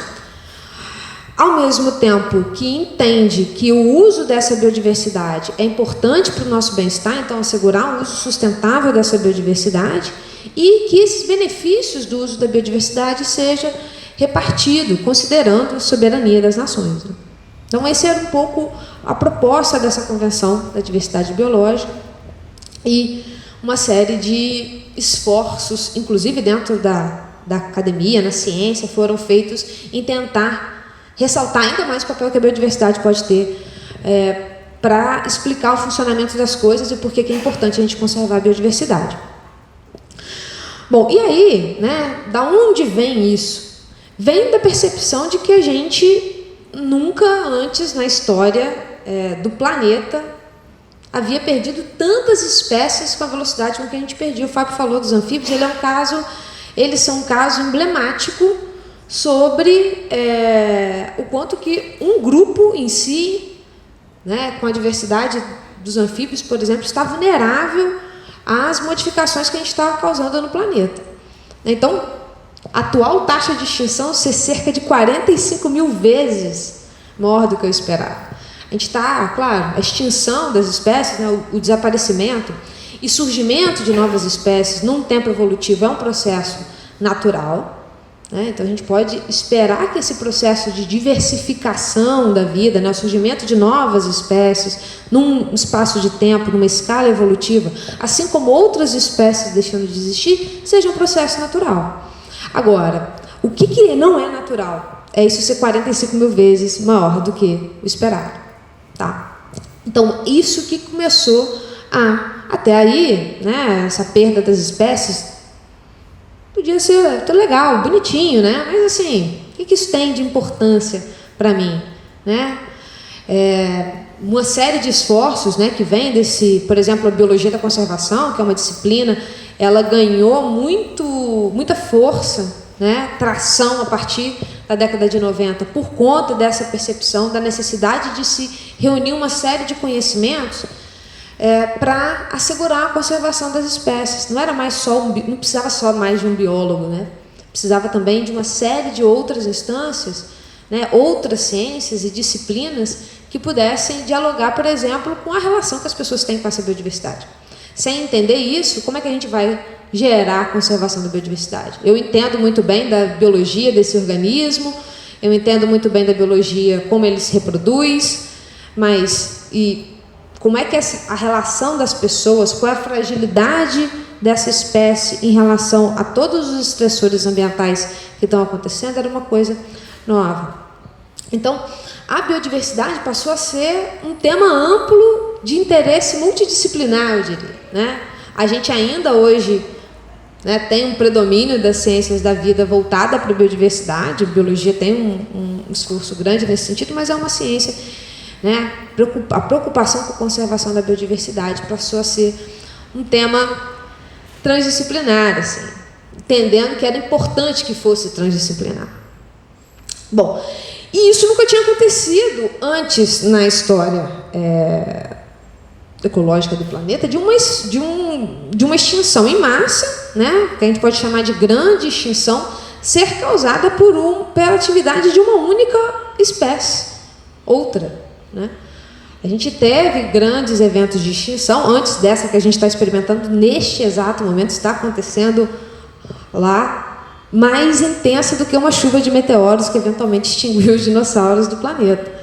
ao mesmo tempo que entende que o uso dessa biodiversidade é importante para o nosso bem-estar, então assegurar um uso sustentável dessa biodiversidade e que esses benefícios do uso da biodiversidade seja repartido, considerando a soberania das nações. Então, essa era um pouco a proposta dessa Convenção da Diversidade Biológica e uma série de esforços, inclusive dentro da academia, na ciência, foram feitos em tentar ressaltar ainda mais o papel que a biodiversidade pode ter para explicar o funcionamento das coisas e por que é importante a gente conservar a biodiversidade. Bom, e aí, né, da onde vem isso? Vem da percepção de que a gente nunca antes na história do planeta havia perdido tantas espécies com a velocidade com que a gente perdia. O Fábio falou dos anfíbios, eles são um caso emblemático sobre o quanto que um grupo em si, né, com a diversidade dos anfíbios, por exemplo, está vulnerável às modificações que a gente está causando no planeta. Então, a atual taxa de extinção é cerca de 45 mil vezes maior do que eu esperava. A gente está, claro, a extinção das espécies, né, o desaparecimento e surgimento de novas espécies num tempo evolutivo é um processo natural, né? Então a gente pode esperar que esse processo de diversificação da vida, né, o surgimento de novas espécies num espaço de tempo, numa escala evolutiva, assim como outras espécies deixando de existir, seja um processo natural. Agora, o que não é natural? É isso ser 45 mil vezes maior do que o esperado. Tá? Então, isso que começou até aí, né, essa perda das espécies, podia ser legal, bonitinho, né? Mas assim, o que isso tem de importância para mim? Né? Uma série de esforços, né, que vem desse, por exemplo, a biologia da conservação, que é uma disciplina, ela ganhou muita força, né, tração a partir da década de 90, por conta dessa percepção da necessidade de se reunir uma série de conhecimentos para assegurar a conservação das espécies. Não era mais só não precisava só mais de um biólogo, né? Precisava também de uma série de outras instâncias, né, outras ciências e disciplinas que pudessem dialogar, por exemplo, com a relação que as pessoas têm com essa biodiversidade. Sem entender isso, como é que a gente vai gerar a conservação da biodiversidade? Eu entendo muito bem da biologia desse organismo, eu entendo muito bem da biologia, como ele se reproduz, mas como é que a relação das pessoas, qual é a fragilidade dessa espécie em relação a todos os estressores ambientais que estão acontecendo, era uma coisa nova. Então, a biodiversidade passou a ser um tema amplo de interesse multidisciplinar, eu diria, né? A gente ainda hoje, né, tem um predomínio das ciências da vida voltada para a biodiversidade. A biologia tem um esforço grande nesse sentido, mas é uma ciência, né? A preocupação com a conservação da biodiversidade passou a ser um tema transdisciplinar, assim, entendendo que era importante que fosse transdisciplinar. Bom, e isso nunca tinha acontecido antes na história ecológica do planeta, de uma extinção em massa, né, que a gente pode chamar de grande extinção, ser causada pela atividade de uma única espécie, outra, né? A gente teve grandes eventos de extinção, antes dessa que a gente está experimentando neste exato momento, está acontecendo lá, mais intensa do que uma chuva de meteoros que eventualmente extinguiu os dinossauros do planeta.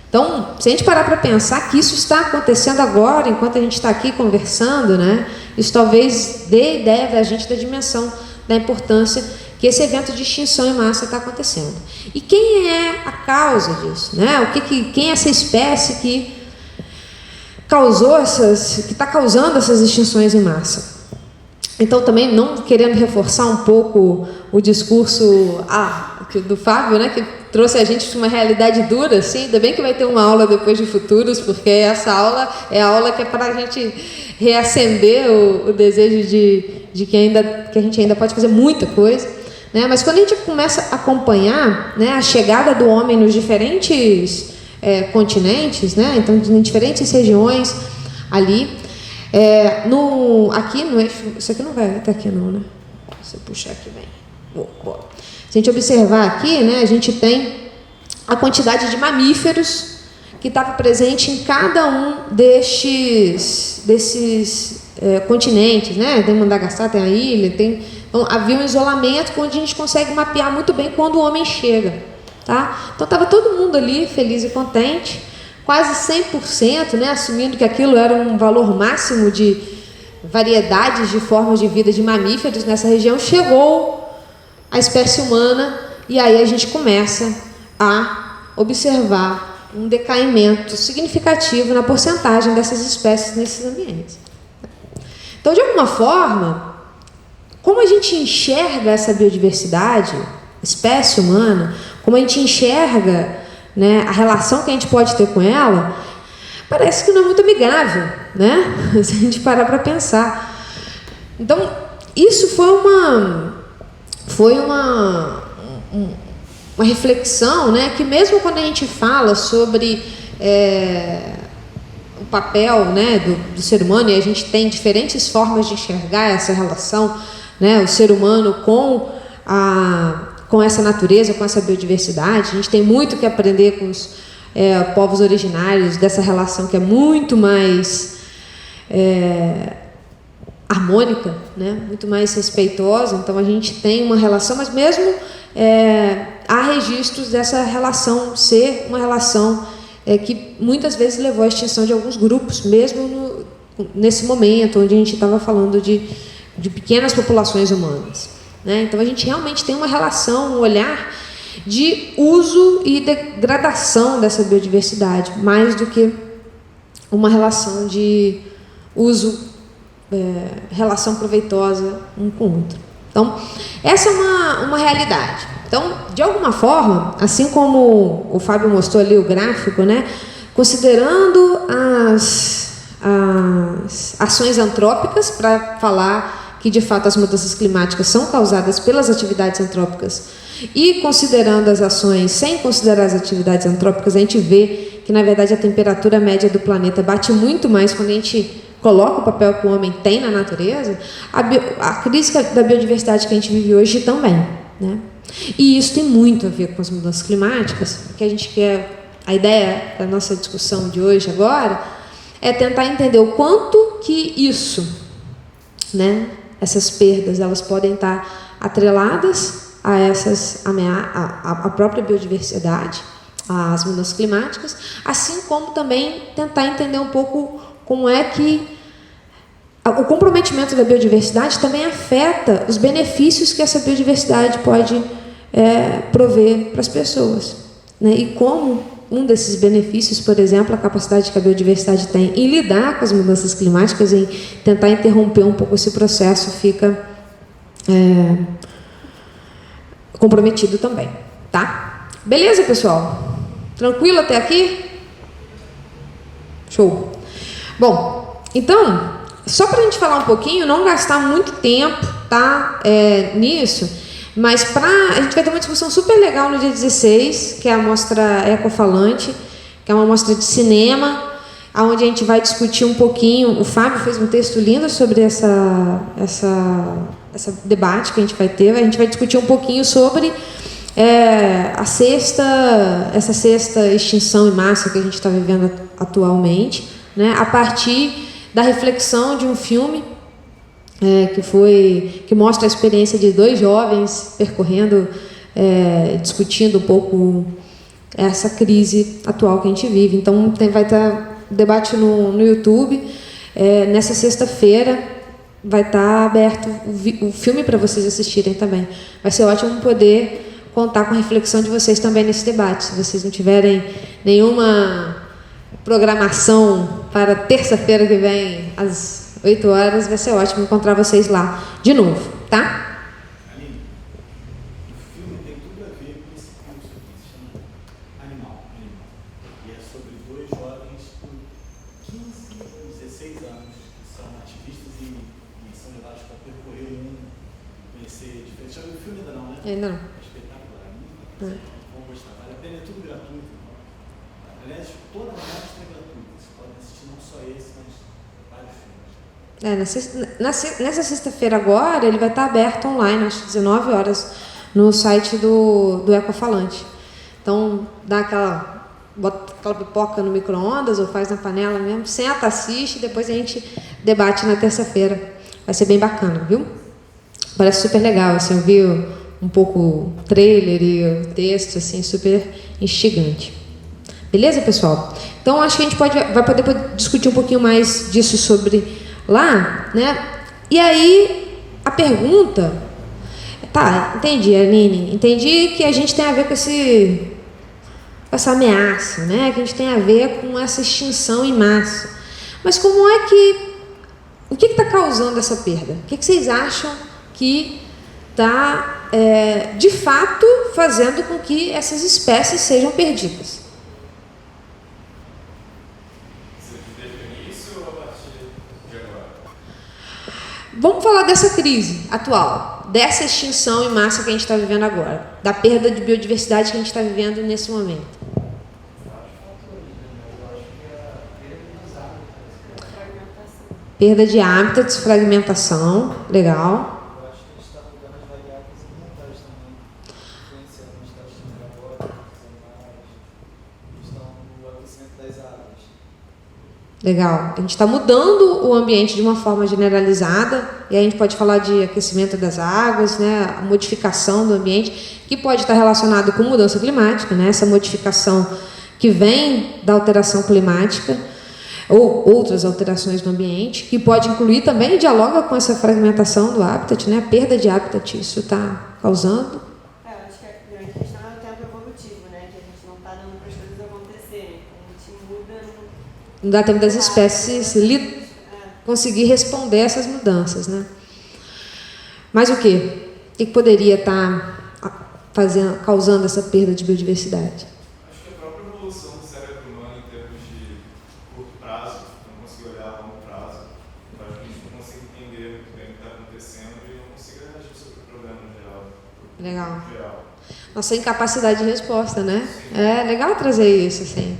Então, se a gente parar para pensar que isso está acontecendo agora, enquanto a gente está aqui conversando, né, isso talvez dê ideia da gente da dimensão, da importância que esse evento de extinção em massa está acontecendo. E quem é a causa disso? Né? Quem é essa espécie que está causando essas extinções em massa? Então, também não querendo reforçar um pouco o discurso do Fábio, né, que trouxe a gente para uma realidade dura, assim, ainda bem que vai ter uma aula depois de futuros, porque essa aula é a aula que é para a gente reacender o desejo de que a gente ainda pode fazer muita coisa, né? Mas quando a gente começa a acompanhar, né, a chegada do homem nos diferentes continentes, né, então em diferentes regiões ali, aqui no eixo, isso aqui não vai até aqui não, né? Se eu puxar aqui bem. Boa. Se a gente observar aqui, né, a gente tem a quantidade de mamíferos que estava presente em cada um desses continentes, né? Tem Madagascar, tem a ilha, então, havia um isolamento onde a gente consegue mapear muito bem quando o homem chega, tá? Então estava todo mundo ali feliz e contente, quase 100%, né, assumindo que aquilo era um valor máximo de variedades de formas de vida de mamíferos nessa região. Chegou a espécie humana e aí a gente começa a observar um decaimento significativo na porcentagem dessas espécies nesses ambientes. Então, de alguma forma, como a gente enxerga essa biodiversidade, espécie humana, como a gente enxerga, né, a relação que a gente pode ter com ela, parece que não é muito amigável, né? Se a gente parar para pensar. Então, isso foi uma reflexão, né, que mesmo quando a gente fala sobre o papel, né, do ser humano, e a gente tem diferentes formas de enxergar essa relação, né, o ser humano com essa natureza, com essa biodiversidade. A gente tem muito que aprender com os povos originários dessa relação que é muito mais harmônica, né? Muito mais respeitosa. Então a gente tem uma relação, mas mesmo há registros dessa relação ser uma relação que muitas vezes levou à extinção de alguns grupos, mesmo nesse momento onde a gente estava falando de pequenas populações humanas, né? Então a gente realmente tem uma relação, um olhar de uso e degradação dessa biodiversidade, mais do que uma relação de uso, relação proveitosa um com o outro. Então, essa é uma realidade. Então, de alguma forma, assim como o Fábio mostrou ali o gráfico, né, considerando as ações antrópicas, para falar que, de fato, as mudanças climáticas são causadas pelas atividades antrópicas, e considerando as ações sem considerar as atividades antrópicas, a gente vê que, na verdade, a temperatura média do planeta bate muito mais quando a gente coloca o papel que o homem tem na natureza. A crise da biodiversidade que a gente vive hoje também, né? E isso tem muito a ver com as mudanças climáticas, que a gente quer. A ideia da nossa discussão de hoje agora é tentar entender o quanto que isso, né, essas perdas, elas podem estar atreladas a essas a própria biodiversidade, às mudanças climáticas, assim como também tentar entender um pouco como é que o comprometimento da biodiversidade também afeta os benefícios que essa biodiversidade pode prover para as pessoas, né? E como um desses benefícios, por exemplo, a capacidade que a biodiversidade tem em lidar com as mudanças climáticas, em tentar interromper um pouco esse processo, fica comprometido também, tá? Beleza, pessoal? Tranquilo até aqui? Show! Bom, então, só para a gente falar um pouquinho, não gastar muito tempo, tá, nisso, mas a gente vai ter uma discussão super legal no dia 16, que é a mostra Ecofalante, que é uma mostra de cinema, onde a gente vai discutir um pouquinho. O Fábio fez um texto lindo sobre essa debate que a gente vai ter. A gente vai discutir um pouquinho sobre essa sexta extinção em massa que a gente está vivendo atualmente, né, a partir da reflexão de um filme que mostra a experiência de 2 jovens percorrendo, discutindo um pouco essa crise atual que a gente vive. Então vai ter debate no YouTube. Nessa sexta-feira vai estar aberto o filme para vocês assistirem também. Vai ser ótimo poder contar com a reflexão de vocês também nesse debate. Se vocês não tiverem nenhuma programação para terça-feira que vem, às 8 horas, vai ser ótimo encontrar vocês lá de novo, tá? Aline, o filme tem tudo a ver com esse curso aqui, se chama Animal. E é sobre 2 jovens com 15 e 16 anos, que são ativistas e são levados para percorrer o mundo, conhecer diferentes. Já viu o filme ainda não, né? Ainda não. É espetacular, muito bacana. Vão gostar, vale a pena, é tudo gratuito. Aliás, toda a mostra é gratuita, você pode assistir não só esse, mas vários filmes. Nessa sexta-feira agora, ele vai estar aberto online, às 19 horas, no site do Ecofalante. Então, bota aquela pipoca no micro-ondas ou faz na panela mesmo, senta, assiste, e depois a gente debate na terça-feira. Vai ser bem bacana, viu? Parece super legal, assim, eu vi um pouco o trailer e o texto, assim, super instigante. Beleza, pessoal? Então, acho que a gente vai poder discutir um pouquinho mais disso sobre lá, né? E aí, a pergunta... Tá, entendi, Aline. Entendi que a gente tem a ver com essa ameaça, né? Que a gente tem a ver com essa extinção em massa. Mas como é que... O que está causando essa perda? O que vocês acham que está, de fato, fazendo com que essas espécies sejam perdidas? Vamos falar dessa crise atual, dessa extinção em massa que a gente está vivendo agora, da perda de biodiversidade que a gente está vivendo nesse momento. Perda de hábitats, fragmentação, legal. Eu acho que a gente está mudando as variáveis ambientais também, influenciando a estados migratórios, dos animais, questão do aquecimento das águas. Legal. A gente está mudando o ambiente de uma forma generalizada, e a gente pode falar de aquecimento das águas, né, a modificação do ambiente, que pode estar relacionado com mudança climática, né, essa modificação que vem da alteração climática, ou outras alterações no ambiente, que pode incluir também, dialoga com essa fragmentação do habitat, né, a perda de habitat, isso está causando. Acho que a grande questão é o tempo evolutivo, né, que a gente não está dando para as coisas acontecerem. A gente muda... Não dá tempo das espécies conseguir responder a essas mudanças, né? Mas o quê? O que poderia estar causando essa perda de biodiversidade? Acho que a própria evolução do cérebro humano em termos de curto prazo, não conseguir olhar a longo prazo, faz com que a gente não consiga entender muito bem o que está acontecendo e não consiga reagir sobre o problema no geral. Legal. Nossa incapacidade de resposta, né? É legal trazer isso, assim.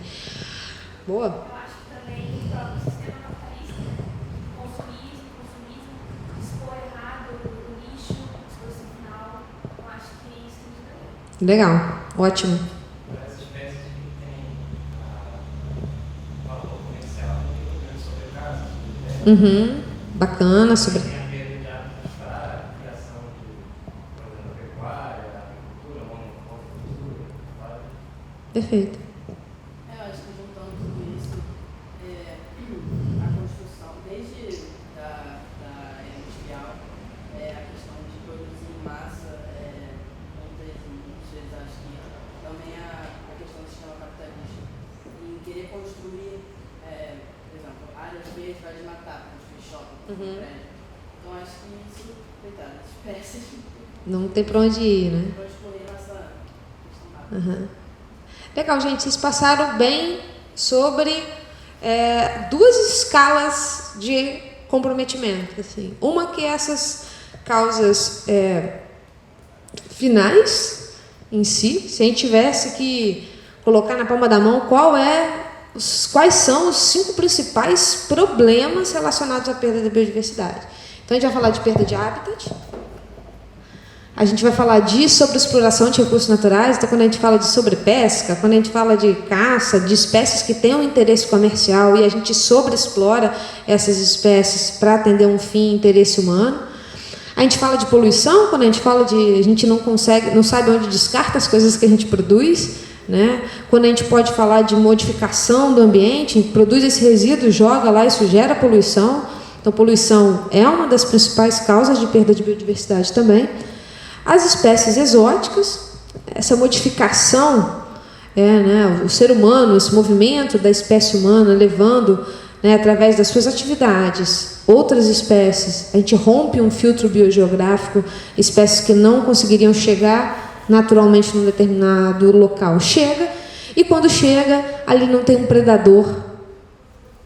Boa. Legal, ótimo. As espécies que têm valor potencial muito grande sobre a casa. Uhum, bacana. Sobre... Tem a perda de hábitos para a criação de, por exemplo, pecuária, agricultura, monocultura. Perfeito. Eu acho que juntando tudo isso, a construção, desde da industrial, a questão de produzir em massa, muitas vezes acho que também a questão do sistema capitalista, em querer construir, por exemplo, áreas verdes vai desmatar, construir shopping, construir prédio. Então acho que isso, coitado, as espécies. Não tem para onde ir, né? Pode escolher nossa questão rápida. Uhum. Legal, gente. Vocês passaram bem sobre duas escalas de comprometimento. Assim. Uma que é essas causas finais em si. Se a gente tivesse que colocar na palma da mão quais são os 5 principais problemas relacionados à perda da biodiversidade. Então, a gente vai falar de perda de habitat. A gente vai falar sobre exploração de recursos naturais. Então, quando a gente fala de sobrepesca, quando a gente fala de caça, de espécies que têm um interesse comercial e a gente sobreexplora essas espécies para atender um fim, interesse humano. A gente fala de poluição, quando a gente fala a gente não sabe onde descarta as coisas que a gente produz, né? Quando a gente pode falar de modificação do ambiente, produz esse resíduo, joga lá, isso gera poluição. Então, poluição é uma das principais causas de perda de biodiversidade também. As espécies exóticas, essa modificação, o ser humano, esse movimento da espécie humana levando, através das suas atividades, outras espécies, a gente rompe um filtro biogeográfico, espécies que não conseguiriam chegar naturalmente num determinado local, chega, e quando chega, ali não tem um predador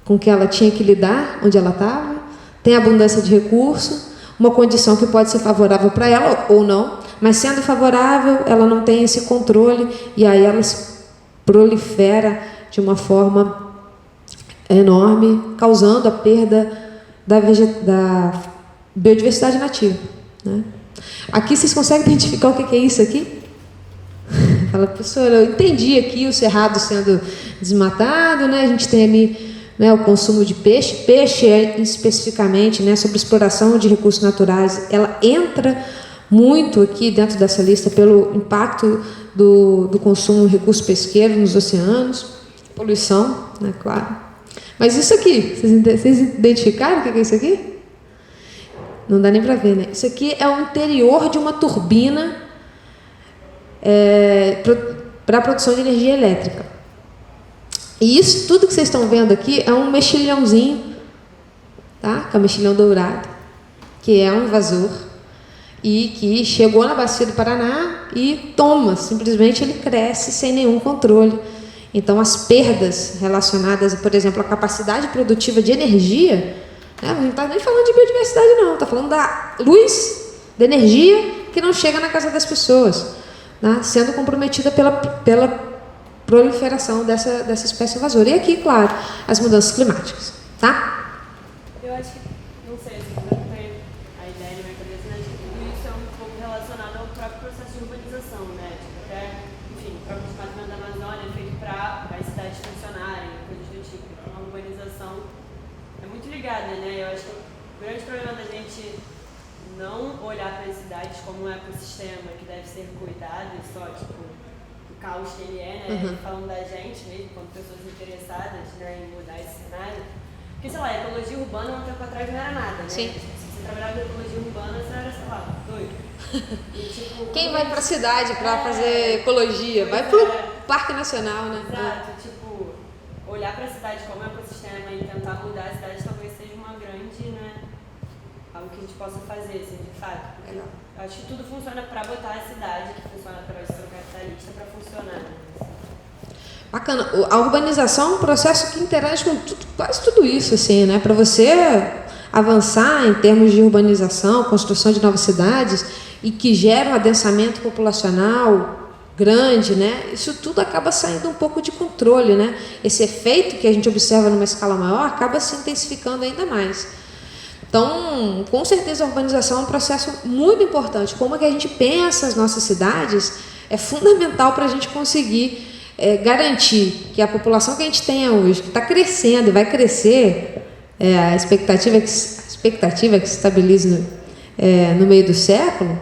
com que ela tinha que lidar, onde ela estava, tem abundância de recurso, uma condição que pode ser favorável para ela ou não, mas sendo favorável, ela não tem esse controle e aí ela se prolifera de uma forma enorme, causando a perda da biodiversidade nativa. Né? Aqui vocês conseguem identificar o que é isso aqui? Fala, professora, eu entendi aqui o cerrado sendo desmatado, né? A gente tem ali o consumo de peixe. Peixe, especificamente, sobre exploração de recursos naturais, ela entra muito aqui dentro dessa lista pelo impacto do consumo de recursos pesqueiros nos oceanos, poluição, claro. Mas isso aqui, vocês identificaram o que é isso aqui? Não dá nem para ver, né? Isso aqui é o interior de uma turbina para a produção de energia elétrica. E isso, tudo que vocês estão vendo aqui é um mexilhãozinho, tá? Que é o mexilhão dourado, que é um invasor e que chegou na bacia do Paraná e simplesmente ele cresce sem nenhum controle. Então, as perdas relacionadas, por exemplo, à capacidade produtiva de energia, a gente não está nem falando de biodiversidade, não, está falando da luz, da energia que não chega na casa das pessoas, sendo comprometida pela proliferação dessa espécie invasora. E aqui, claro, as mudanças climáticas, tá? Eu acho que, não sei, se eu tenho a ideia na minha cabeça, de que tudo isso é um pouco relacionado ao próprio processo de urbanização, enfim, o próprio desmatamento da Amazônia é feito para as cidades funcionarem, coisas do tipo. Então, a urbanização é muito ligada, Eu acho que o grande problema da gente não olhar para as cidades como um ecossistema que deve ser cuidado e só, o caos que ele é, falando da gente mesmo, como pessoas interessadas em mudar esse cenário. Porque, sei lá, a ecologia urbana um tempo atrás não era nada, né? Sim. Se você trabalhava em ecologia urbana, você era, sei lá, doido. E, quem vai para a cidade para fazer ecologia? Vai para o Parque Nacional, né? Exato, olhar para a cidade como ecossistema e tentar mudar a cidade talvez seja uma grande, algo que a gente possa fazer, assim, de fato. Porque acho que tudo funciona para botar a cidade, que funciona através do sistema capitalista, para funcionar. Bacana. A urbanização é um processo que interage com quase tudo isso, assim, Para você avançar em termos de urbanização, construção de novas cidades e que gera um adensamento populacional grande, Isso tudo acaba saindo um pouco de controle, Esse efeito que a gente observa numa escala maior acaba se intensificando ainda mais. Então, com certeza, a urbanização é um processo muito importante. Como é que a gente pensa as nossas cidades é fundamental para a gente conseguir garantir que a população que a gente tenha hoje, que está crescendo e vai crescer, a expectativa é que se estabilize no meio do século,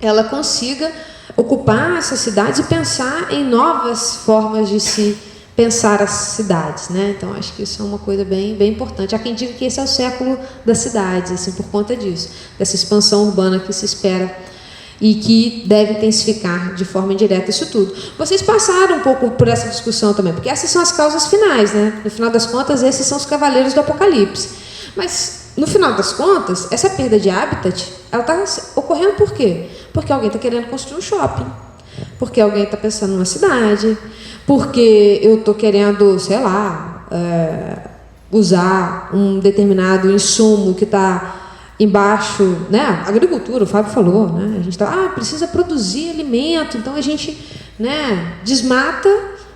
ela consiga ocupar essas cidades e pensar em novas formas de se pensar as cidades, né? Então, acho que isso é uma coisa bem importante. Há quem diga que esse é o século das cidades, assim, por conta disso, dessa expansão urbana que se espera e que deve intensificar de forma indireta isso tudo. Vocês passaram um pouco por essa discussão também, porque essas são as causas finais, né? No final das contas, esses são os cavaleiros do Apocalipse. Mas, no final das contas, essa perda de habitat, ela está ocorrendo por quê? Porque alguém está querendo construir um shopping, porque alguém está pensando numa cidade, porque eu estou querendo, sei lá, usar um determinado insumo que está embaixo, né? Agricultura, o Fábio falou, né? A gente precisa produzir alimento, então a gente, né, desmata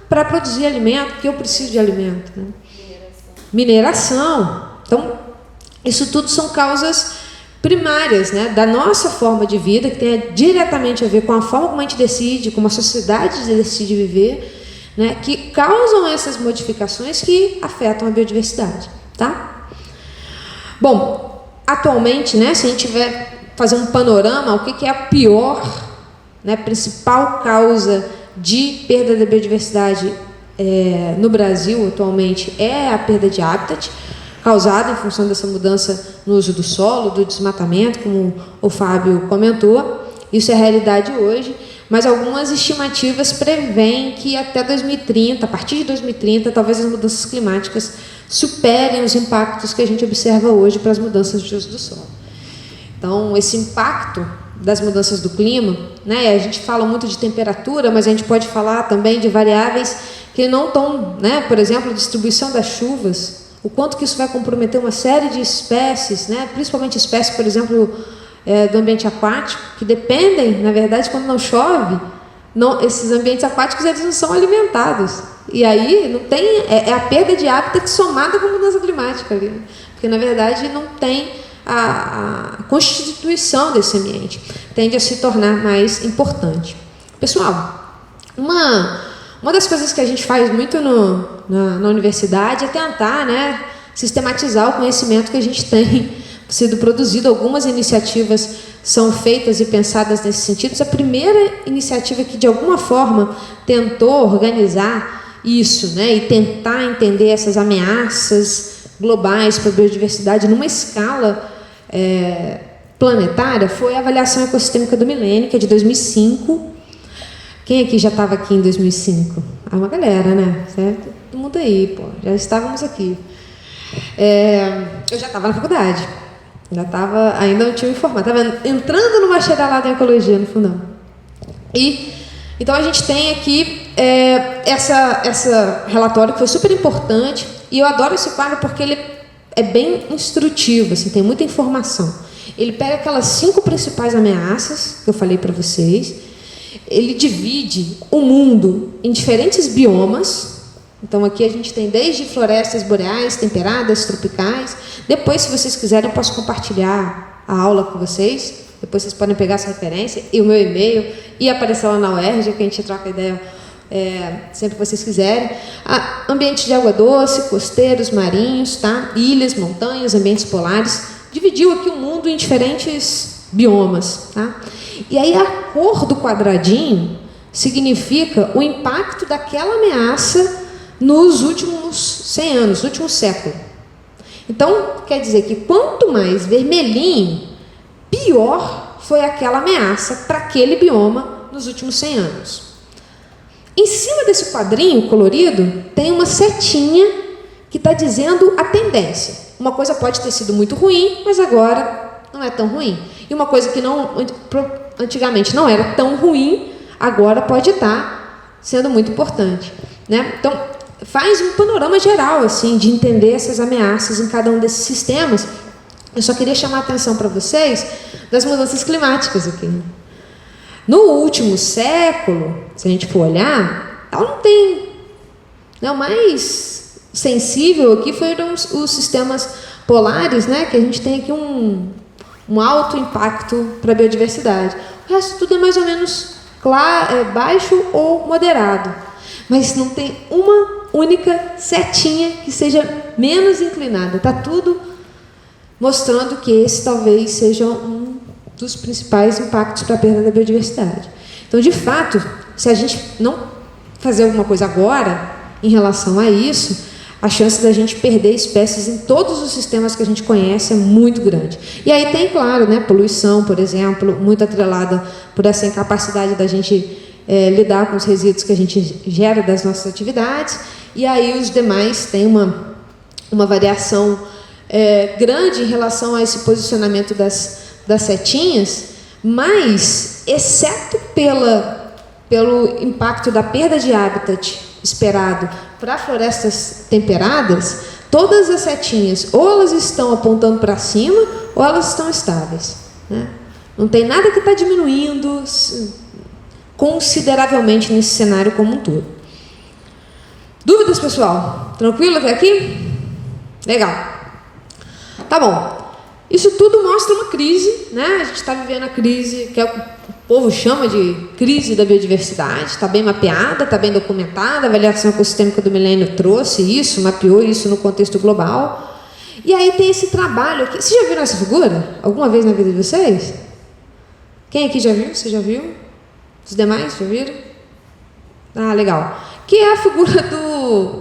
para produzir alimento, porque eu preciso de alimento, né? Mineração. Então, isso tudo são causas primárias, né, da nossa forma de vida, que tem diretamente a ver com a forma como a gente decide, como a sociedade decide viver, né, que causam essas modificações que afetam a biodiversidade, tá? Bom, atualmente, né, se a gente tiver fazer um panorama, o que é a pior, né, principal causa de perda da biodiversidade no Brasil atualmente é a perda de habitat, causada em função dessa mudança no uso do solo, do desmatamento, como o Fábio comentou. Isso é a realidade hoje, mas algumas estimativas preveem que até 2030, a partir de 2030, talvez as mudanças climáticas superem os impactos que a gente observa hoje para as mudanças de uso do solo. Então, esse impacto das mudanças do clima, né, a gente fala muito de temperatura, mas a gente pode falar também de variáveis que não estão, né, por exemplo, a distribuição das chuvas, o quanto que isso vai comprometer uma série de espécies, né, principalmente espécies, por exemplo, do ambiente aquático, que dependem, na verdade, quando não chove, esses ambientes aquáticos eles não são alimentados. E aí não tem, a perda de hábitat somada com a mudança climática ali, porque na verdade não tem a constituição desse ambiente, tende a se tornar mais importante. Pessoal, uma das coisas que a gente faz muito na universidade é tentar, né, sistematizar o conhecimento que a gente tem sido produzido. Algumas iniciativas são feitas e pensadas nesse sentido. A primeira iniciativa que, de alguma forma, tentou organizar isso, né, e tentar entender essas ameaças globais para a biodiversidade numa escala planetária foi a Avaliação Ecossistêmica do Milênio, que é de 2005. Quem aqui já estava aqui em 2005? Uma galera, né? Certo? Todo mundo aí, pô, já estávamos aqui. Eu já estava na faculdade. Ainda não tinha me formado, estava entrando no bacharelado em ecologia no fundão. Então a gente tem aqui essa relatório que foi super importante, e eu adoro esse quadro porque ele é bem instrutivo, assim, tem muita informação. Ele pega aquelas 5 principais ameaças que eu falei para vocês, ele divide o mundo em diferentes biomas. Então, aqui a gente tem desde florestas boreais, temperadas, tropicais. Depois, se vocês quiserem, eu posso compartilhar a aula com vocês. Depois vocês podem pegar essa referência e o meu e-mail e aparecer lá na UERJ, que a gente troca ideia sempre que vocês quiserem. Ambientes de água doce, costeiros, marinhos, tá? Ilhas, montanhas, ambientes polares. Dividiu aqui o mundo em diferentes biomas, tá? E aí a cor do quadradinho significa o impacto daquela ameaça nos últimos 100 anos, no último século. Então, quer dizer que quanto mais vermelhinho, pior foi aquela ameaça para aquele bioma nos últimos 100 anos. Em cima desse quadrinho colorido, tem uma setinha que está dizendo a tendência. Uma coisa pode ter sido muito ruim, mas agora não é tão ruim. E uma coisa que antigamente não era tão ruim, agora pode estar sendo muito importante, né? Então, faz um panorama geral, assim, de entender essas ameaças em cada um desses sistemas. Eu só queria chamar a atenção para vocês das mudanças climáticas aqui. No último século, se a gente for olhar, ela não tem... Né, o mais sensível aqui foram os sistemas polares, né, que a gente tem aqui um alto impacto para a biodiversidade. O resto tudo é mais ou menos baixo ou moderado. Mas não tem uma única setinha que seja menos inclinada. Está tudo mostrando que esse talvez seja um dos principais impactos para a perda da biodiversidade. Então, de fato, se a gente não fazer alguma coisa agora em relação a isso, a chance da gente perder espécies em todos os sistemas que a gente conhece é muito grande. E aí tem, claro, né, poluição, por exemplo, muito atrelada por essa incapacidade da gente lidar com os resíduos que a gente gera das nossas atividades, e aí os demais têm uma variação grande em relação a esse posicionamento das setinhas, mas, exceto pelo impacto da perda de habitat esperado para florestas temperadas, todas as setinhas, ou elas estão apontando para cima, ou elas estão estáveis, né? Não tem nada que está diminuindo consideravelmente nesse cenário como um todo. Dúvidas, pessoal? Tranquilo até aqui? Legal. Tá bom. Isso tudo mostra uma crise, né? A gente está vivendo a crise que o povo chama de crise da biodiversidade, está bem mapeada, está bem documentada, a avaliação ecossistêmica do milênio trouxe isso, mapeou isso no contexto global. E aí tem esse trabalho aqui. Vocês já viram essa figura? Alguma vez na vida de vocês? Quem aqui já viu? Você já viu? Os demais já viram? Ah, legal. Que é a figura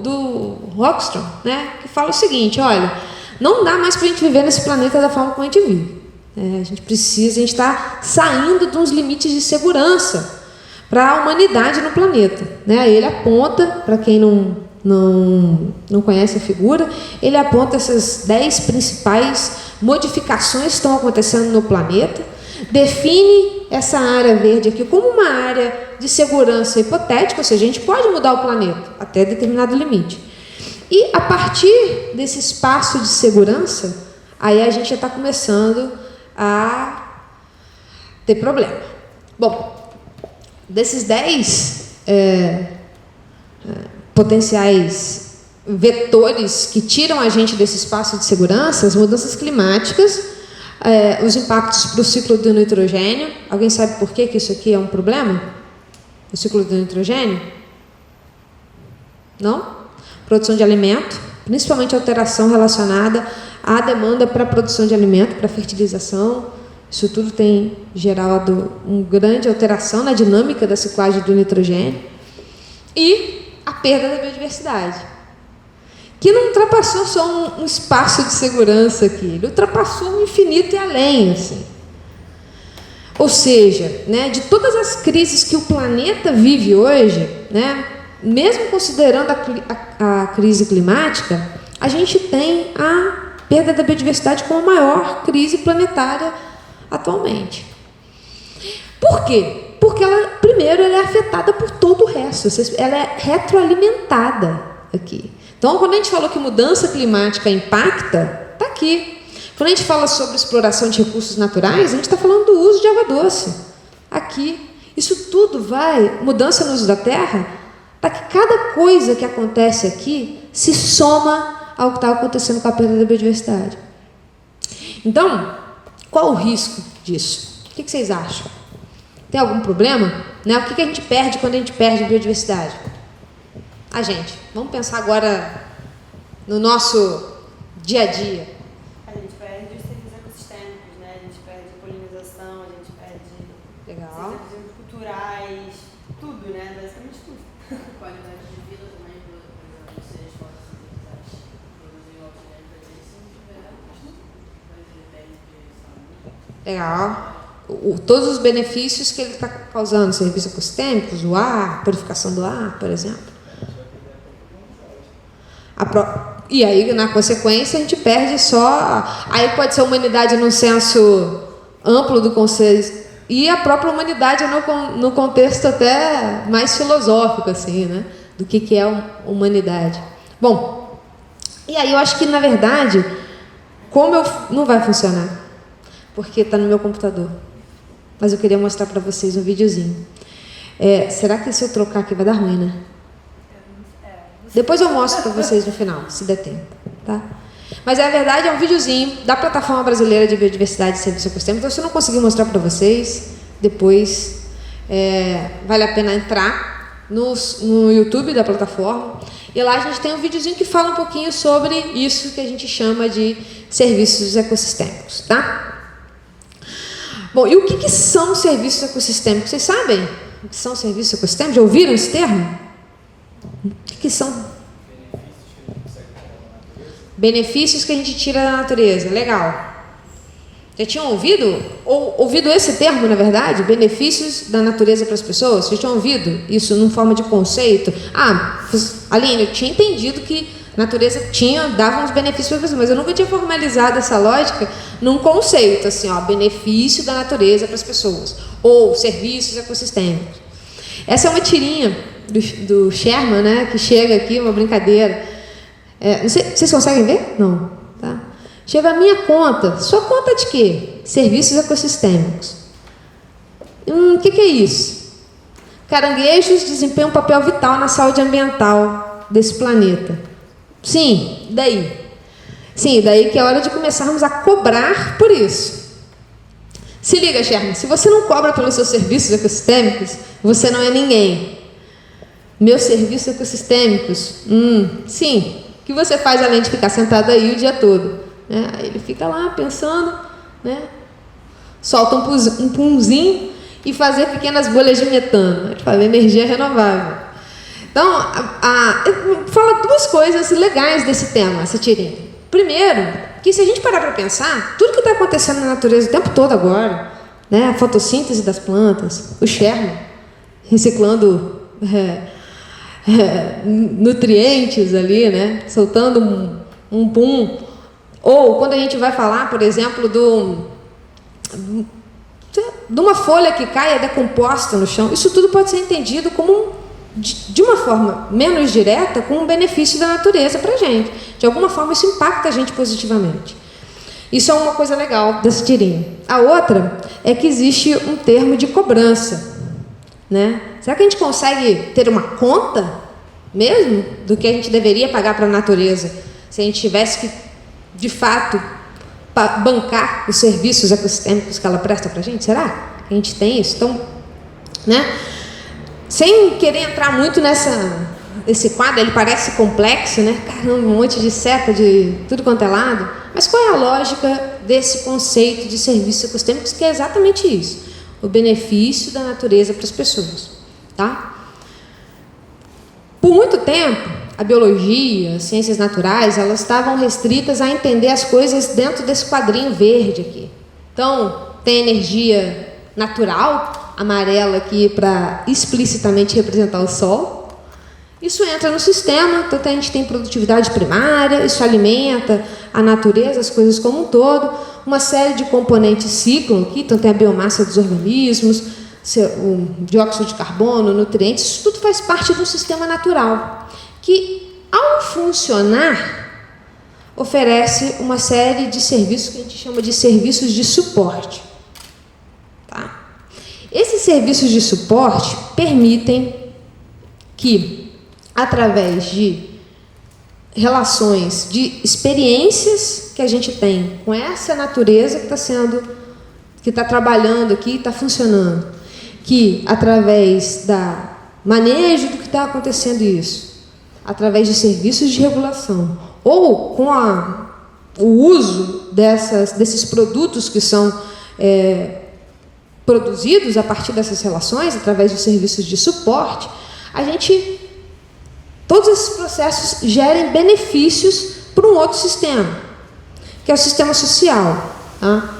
do Rockstrom, né? Que fala o seguinte, olha, não dá mais para a gente viver nesse planeta da forma como a gente vive. A gente está saindo de uns limites de segurança para a humanidade no planeta, né? Ele aponta, para quem não conhece a figura, ele aponta essas 10 principais modificações que estão acontecendo no planeta, define essa área verde aqui como uma área de segurança hipotética, ou seja, a gente pode mudar o planeta até determinado limite. E a partir desse espaço de segurança, aí a gente já está começando a ter problema. Bom, desses 10 potenciais vetores que tiram a gente desse espaço de segurança, as mudanças climáticas, os impactos para o ciclo do nitrogênio. Alguém sabe por que isso aqui é um problema? O ciclo do nitrogênio? Não? Produção de alimento, principalmente alteração relacionada à demanda para a produção de alimento, para a fertilização. Isso tudo tem gerado uma grande alteração na dinâmica da ciclagem do nitrogênio. E a perda da biodiversidade, que não ultrapassou só um espaço de segurança aqui, ele ultrapassou um infinito e além, assim. Ou seja, né, de todas as crises que o planeta vive hoje, né, mesmo considerando a crise climática, a gente tem a perda da biodiversidade como a maior crise planetária atualmente. Por quê? Porque primeiro, ela é afetada por todo o resto, ela é retroalimentada aqui. Então, quando a gente falou que mudança climática impacta, está aqui. Quando a gente fala sobre exploração de recursos naturais, a gente está falando do uso de água doce. Aqui. Isso tudo mudança no uso da terra, para que cada coisa que acontece aqui se soma ao que está acontecendo com a perda da biodiversidade. Então, qual o risco disso? O que vocês acham? Tem algum problema? Né? O que a gente perde quando a gente perde biodiversidade? A gente. Vamos pensar agora no nosso dia a dia. A gente perde os serviços ecossistêmicos, né? A gente perde a polinização, a gente perde serviços culturais, tudo, né? Basicamente tudo. Qualidade de vida também, por exemplo, vocês fotossintetizados produzir oxigênio para eles, se não tiver, mas ele perde de saúde. Legal. Todos os benefícios que ele está causando, serviços ecossistêmicos, o ar, purificação do ar, por exemplo. E aí, na consequência, a gente perde só... Aí pode ser a humanidade num senso amplo do conceito, e a própria humanidade no contexto até mais filosófico, assim, né? Do que é a humanidade. Bom, e aí eu acho que, na verdade, não vai funcionar, porque está no meu computador. Mas eu queria mostrar para vocês um videozinho. Será que se eu trocar aqui vai dar ruim, né? Depois eu mostro para vocês no final, se der tempo, tá? Mas a verdade é um videozinho da Plataforma Brasileira de Biodiversidade e Serviços Ecossistêmicos. Então, se eu não conseguir mostrar para vocês, depois vale a pena entrar no YouTube da plataforma. E lá a gente tem um videozinho que fala um pouquinho sobre isso que a gente chama de serviços ecossistêmicos, tá? Bom, e o que são serviços ecossistêmicos? Vocês sabem? o que são serviços ecossistêmicos? Já ouviram esse termo? O que são? Benefícios que a gente tira da natureza. Legal. Já tinham ouvido? Ou ouvido esse termo, na verdade? Benefícios da natureza para as pessoas? Já tinham ouvido isso em forma de conceito? Aline, eu tinha entendido que a natureza dava uns benefícios para as pessoas, mas eu nunca tinha formalizado essa lógica num conceito, assim, benefício da natureza para as pessoas. Ou serviços ecossistêmicos. Essa é uma tirinha do Sherman, né, que chega aqui, uma brincadeira. Não sei, vocês conseguem ver? Não. Tá? Chega a minha conta. Sua conta de quê? Serviços ecossistêmicos. O que é isso? Caranguejos desempenham um papel vital na saúde ambiental desse planeta. Sim, daí. Sim, daí que é hora de começarmos a cobrar por isso. Se liga, Sherman, se você não cobra pelos seus serviços ecossistêmicos, você não é ninguém. Meus serviços ecossistêmicos? Sim. O que você faz além de ficar sentado aí o dia todo? Aí ele fica lá pensando, né? Solta um punzinho e fazer pequenas bolhas de metano. Ele fala energia renovável. Então, fala duas coisas legais desse tema, essa tirinha. Primeiro, que se a gente parar para pensar, tudo que está acontecendo na natureza o tempo todo agora, né? A fotossíntese das plantas, o Sherman reciclando nutrientes ali, né? Soltando um pum. Ou quando a gente vai falar, por exemplo, de uma folha que cai, é decomposta no chão, isso tudo pode ser entendido como de uma forma menos direta, como um benefício da natureza para a gente. De alguma forma isso impacta a gente positivamente. Isso é uma coisa legal dessa tirinha. A outra é que existe um termo de cobrança, né? Será que a gente consegue ter uma conta mesmo do que a gente deveria pagar para a natureza se a gente tivesse que, de fato, bancar os serviços ecossistêmicos que ela presta para a gente? Será que a gente tem isso? Então, né? Sem querer entrar muito nesse quadro, ele parece complexo, né? Caramba, um monte de seta de tudo quanto é lado. Mas qual é a lógica desse conceito de serviços ecossistêmicos, que é exatamente isso? O benefício da natureza para as pessoas, tá? Por muito tempo, a biologia, as ciências naturais, elas estavam restritas a entender as coisas dentro desse quadrinho verde aqui. Então, tem energia natural, amarela aqui para explicitamente representar o Sol. Isso entra no sistema, então a gente tem produtividade primária, isso alimenta a natureza, as coisas como um todo. Uma série de componentes ciclam aqui, então tem a biomassa dos organismos, o dióxido de carbono, nutrientes, isso tudo faz parte de um sistema natural, que, ao funcionar, oferece uma série de serviços que a gente chama de serviços de suporte. Tá? Esses serviços de suporte permitem que, através de relações, de experiências que a gente tem com essa natureza que está trabalhando aqui, está funcionando, que através da manejo do que está acontecendo isso, através de serviços de regulação, ou com o uso desses produtos que são produzidos a partir dessas relações, através de serviços de suporte, todos esses processos gerem benefícios para um outro sistema, que é o sistema social, tá?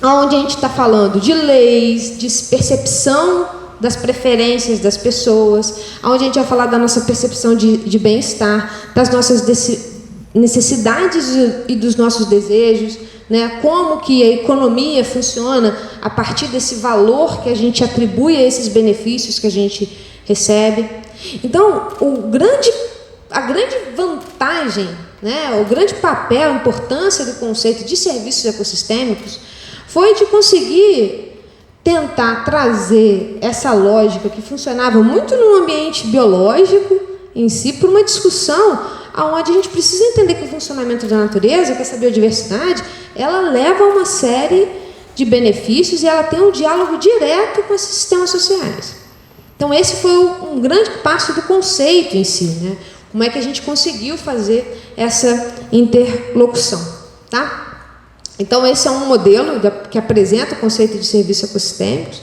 Onde a gente está falando de leis, de percepção das preferências das pessoas, onde a gente vai falar da nossa percepção de bem-estar, das nossas necessidades e dos nossos desejos, né? Como que a economia funciona a partir desse valor que a gente atribui a esses benefícios que a gente recebe. Então, a grande vantagem, né? O grande papel, a importância do conceito de serviços ecossistêmicos foi de conseguir tentar trazer essa lógica que funcionava muito no ambiente biológico em si para uma discussão onde a gente precisa entender que o funcionamento da natureza, que essa biodiversidade, ela leva a uma série de benefícios e ela tem um diálogo direto com esses sistemas sociais. Então, esse foi um grande passo do conceito em si, né? Como é que a gente conseguiu fazer essa interlocução, tá? Então, esse é um modelo que apresenta o conceito de serviços ecossistêmicos.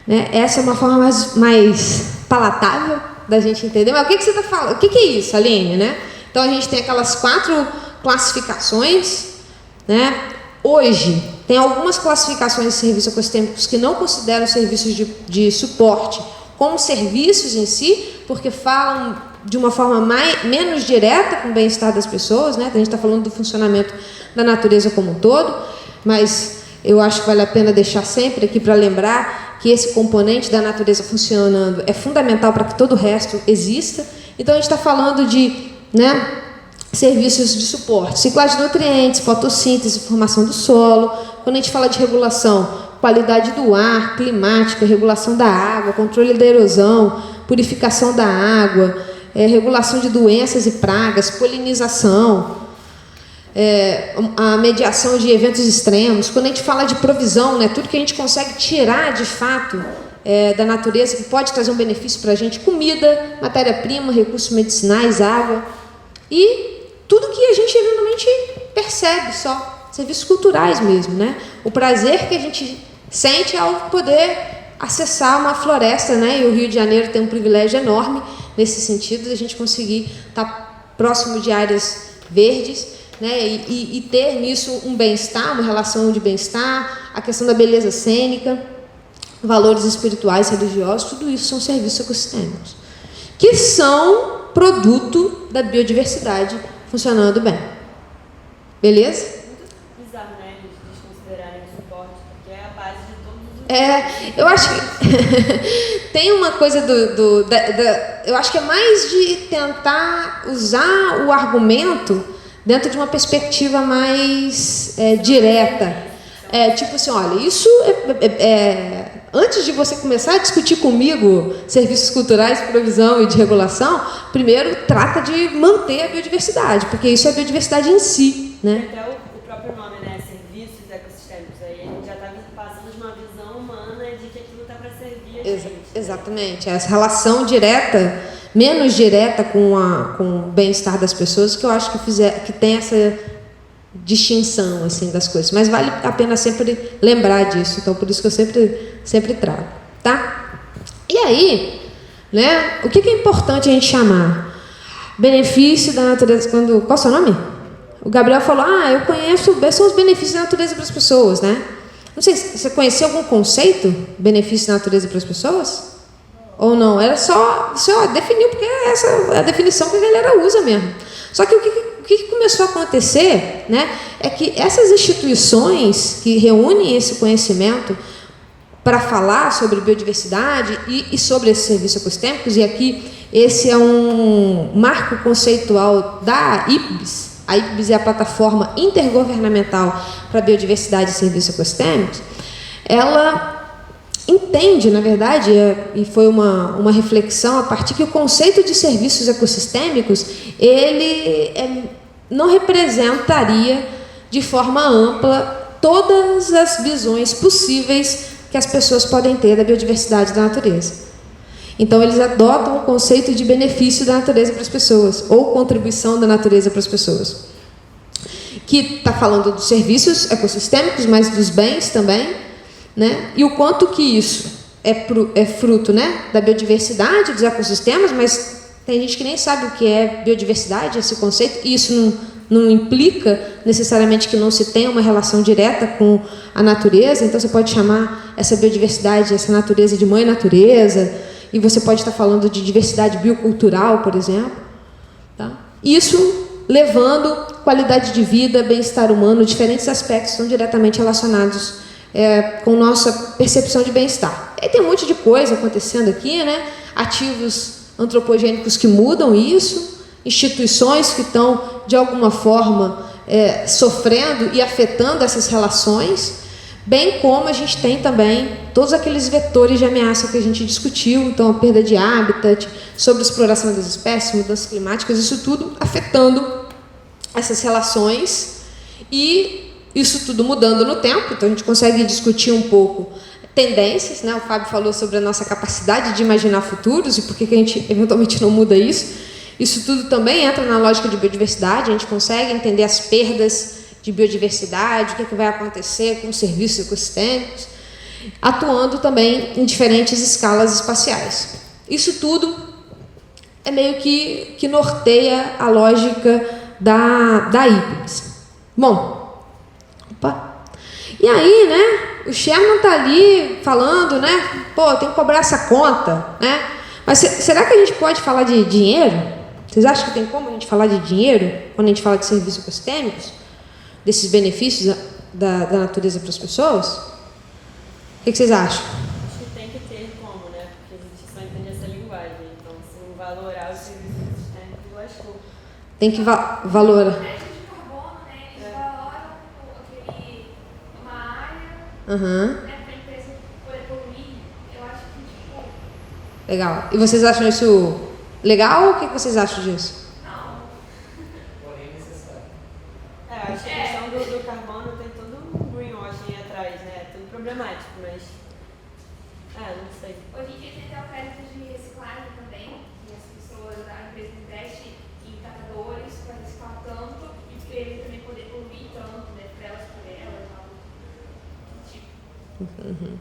né? Essa é uma forma mais palatável da gente entender. Mas o que você está falando? O que é isso, Aline, né? Então, a gente tem aquelas 4 classificações, né? Hoje, tem algumas classificações de serviços ecossistêmicos que não consideram serviços de suporte como serviços em si, porque falam de uma forma menos direta com o bem-estar das pessoas, né? A gente está falando do funcionamento da natureza como um todo, mas eu acho que vale a pena deixar sempre aqui para lembrar que esse componente da natureza funcionando é fundamental para que todo o resto exista. Então, a gente está falando de, né, serviços de suporte, ciclagem de nutrientes, fotossíntese, formação do solo. Quando a gente fala de regulação, qualidade do ar, climática, regulação da água, controle da erosão, purificação da água, regulação de doenças e pragas, polinização, a mediação de eventos extremos. Quando a gente fala de provisão, né, tudo que a gente consegue tirar de fato da natureza, que pode trazer um benefício para a gente, comida, matéria-prima, recursos medicinais, água, e tudo que a gente eventualmente percebe só, serviços culturais mesmo, né? O prazer que a gente sente ao poder acessar uma floresta, né? E o Rio de Janeiro tem um privilégio enorme nesse sentido, de a gente conseguir estar próximo de áreas verdes, né? E ter nisso um bem-estar, uma relação de bem-estar, a questão da beleza cênica, valores espirituais, religiosos, tudo isso são serviços ecossistêmicos, que são produto da biodiversidade funcionando bem. Beleza? Bizarro, né? Eles desconsiderarem o suporte, porque é a base de todos os... Eu acho que tem uma coisa eu acho que é mais de tentar usar o argumento dentro de uma perspectiva mais direta. Tipo assim, olha, isso antes de você começar a discutir comigo serviços culturais, provisão e de regulação, primeiro trata de manter a biodiversidade, porque isso é a biodiversidade em si, né? Até o próprio nome, né? Serviços ecossistêmicos. Aí a gente já está passando de uma visão humana de que aquilo está para servir a gente. Exatamente. Essa relação direta, menos direta com o bem-estar das pessoas, que eu acho que tem essa distinção assim das coisas, mas vale a pena sempre lembrar disso, então por isso que eu sempre trago, tá? E aí, né, o que é importante a gente chamar? Benefício da natureza. Qual é o seu nome? O Gabriel falou, eu conheço, são os benefícios da natureza para as pessoas, né? Não sei, você conhecia algum conceito, benefício da natureza para as pessoas? Ou não? Era só definiu, porque essa é a definição que a galera usa mesmo. Só que o que começou a acontecer, né, é que essas instituições que reúnem esse conhecimento para falar sobre biodiversidade e sobre esses serviços ecossistêmicos, e aqui esse é um marco conceitual da IPBES. A IPBES é a plataforma intergovernamental para biodiversidade e serviços ecossistêmicos. Ela entende, na verdade, e foi uma reflexão a partir que o conceito de serviços ecossistêmicos ele não representaria de forma ampla todas as visões possíveis que as pessoas podem ter da biodiversidade da natureza. Então, eles adotam o conceito de benefício da natureza para as pessoas, ou contribuição da natureza para as pessoas, que está falando dos serviços ecossistêmicos, mas dos bens também, né? E o quanto que isso é fruto, né, da biodiversidade dos ecossistemas, mas tem gente que nem sabe o que é biodiversidade, esse conceito, e isso não implica necessariamente que não se tenha uma relação direta com a natureza. Então, você pode chamar essa biodiversidade, essa natureza de mãe natureza, e você pode estar falando de diversidade biocultural, por exemplo. Tá? Isso levando qualidade de vida, bem-estar humano, diferentes aspectos estão diretamente relacionados com nossa percepção de bem-estar. E tem um monte de coisa acontecendo aqui, né? Ativos antropogênicos que mudam isso, instituições que estão, de alguma forma, sofrendo e afetando essas relações, bem como a gente tem também todos aqueles vetores de ameaça que a gente discutiu, então a perda de habitat, sobre a exploração das espécies, mudanças climáticas, isso tudo afetando essas relações e isso tudo mudando no tempo. Então a gente consegue discutir um pouco tendências, né? O Fábio falou sobre a nossa capacidade de imaginar futuros e por que a gente eventualmente não muda isso. Isso tudo também entra na lógica de biodiversidade, a gente consegue entender as perdas de biodiversidade, o que vai acontecer com os serviços ecossistêmicos. atuando também em diferentes escalas espaciais. Isso tudo é meio que norteia a lógica da IPBES. Bom, e aí, né, o Sherman está ali falando, né, pô, tem que cobrar essa conta, né, mas será que a gente pode falar de dinheiro? Vocês acham que tem como a gente falar de dinheiro quando a gente fala de serviços ecossistêmicos? Desses benefícios da natureza para as pessoas? O que vocês acham? Acho que tem que ter como, né? Porque a gente só entende essa linguagem. Então, se não valorar os serviços ecossistêmicos, lascou. Tem que valorar. Crédito de carbono, né? Eles valoram uma área, Uhum. né, para a empresa poder poluir. Eu acho que, tipo... Legal. E vocês acham isso legal? O que vocês acham disso? Não. Acho que a questão do carbono tem todo um greenwashing atrás, né? Tudo problemático, mas... não sei. Hoje em dia tem até o crédito de reciclagem também, que as pessoas, a empresa investe em catadores para reciclar tanto e para eles também poder poluir tanto, né? Para elas por elas, algo do tipo. Uhum.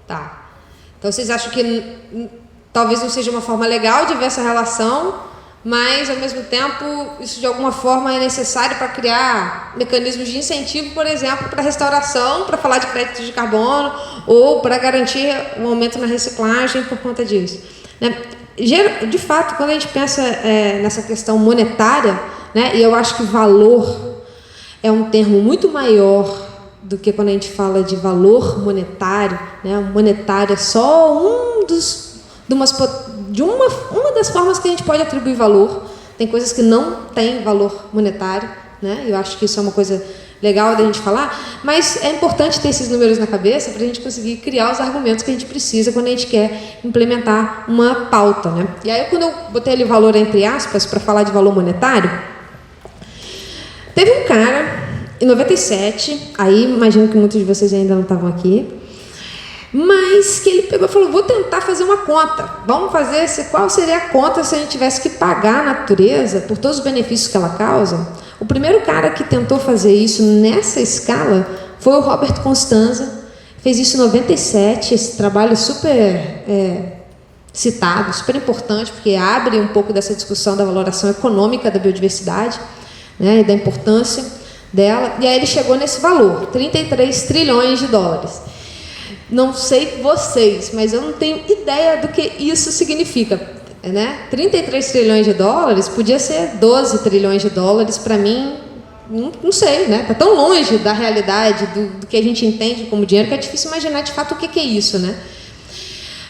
Tá. Então vocês acham que talvez não seja uma forma legal de ver essa relação, mas, ao mesmo tempo, isso de alguma forma é necessário para criar mecanismos de incentivo, por exemplo, para restauração, para falar de crédito de carbono, ou para garantir um aumento na reciclagem por conta disso. De fato, quando a gente pensa nessa questão monetária, né, e eu acho que valor é um termo muito maior do que quando a gente fala de valor monetário, né, o monetário é só uma das formas que a gente pode atribuir valor. Tem coisas que não têm valor monetário, né? Eu acho que isso é uma coisa legal da gente falar, mas é importante ter esses números na cabeça para a gente conseguir criar os argumentos que a gente precisa quando a gente quer implementar uma pauta, né? E aí, quando eu botei ali valor entre aspas para falar de valor monetário, teve um cara em 97, aí imagino que muitos de vocês ainda não estavam aqui, mas que ele pegou e falou, vou tentar fazer uma conta, vamos fazer qual seria a conta se a gente tivesse que pagar a natureza por todos os benefícios que ela causa. O primeiro cara que tentou fazer isso nessa escala foi o Robert Constanza, fez isso em 97, esse trabalho super citado, super importante, porque abre um pouco dessa discussão da valoração econômica da biodiversidade, né, e da importância dela, e aí ele chegou nesse valor, 33 trilhões de dólares. Não sei vocês, mas eu não tenho ideia do que isso significa, né? 33 trilhões de dólares podia ser 12 trilhões de dólares, para mim, não sei, né? Está tão longe da realidade, do que a gente entende como dinheiro, que é difícil imaginar de fato o que é isso, né?